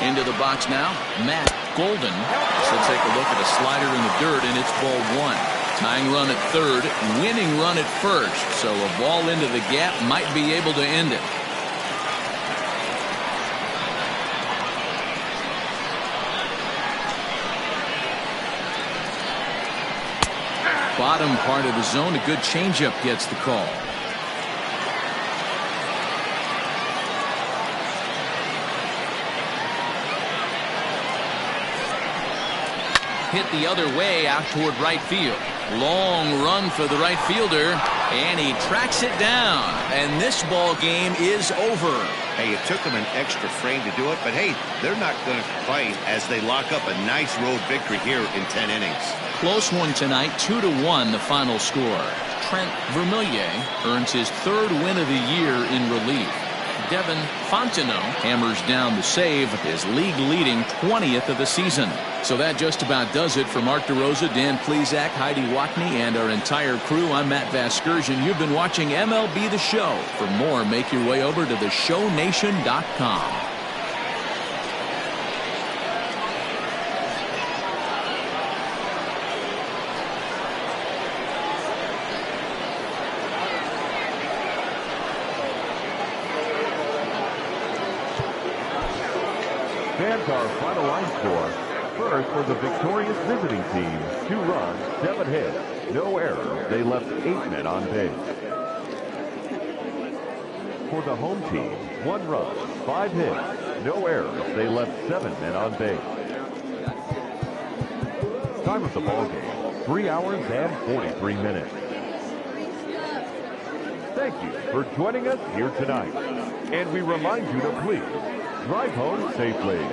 Into the box now, Matt Golden. She'll take a look at a slider in the dirt, and it's ball one. Tying run at third, winning run at first. So a ball into the gap might be able to end it. Bottom part of the zone, a good changeup gets the call. Hit the other way out toward right field. Long run for the right fielder, and he tracks it down. And this ball game is over. Hey, it took them an extra frame to do it, but hey, they're not going to complain as they lock up a nice road victory here in 10 innings. Close one tonight, 2-1 the final score. Trent Vermillier earns his third win of the year in relief. Devin Fontenot hammers down the save, his league-leading 20th of the season. So that just about does it for Mark DeRosa, Dan Plesac, Heidi Watney, and our entire crew. I'm Matt Vasgersian. You've been watching MLB The Show. For more, make your way over to theshownation.com. Fans, our final line score. First for the victorious visiting team, 2 runs, 7 hits, no errors. They left 8 men on base. For the home team, 1 run, 5 hits, no errors. They left 7 men on base. Time of the ball game, 3 hours and 43 minutes. Thank you for joining us here tonight. And we remind you to please drive home safely.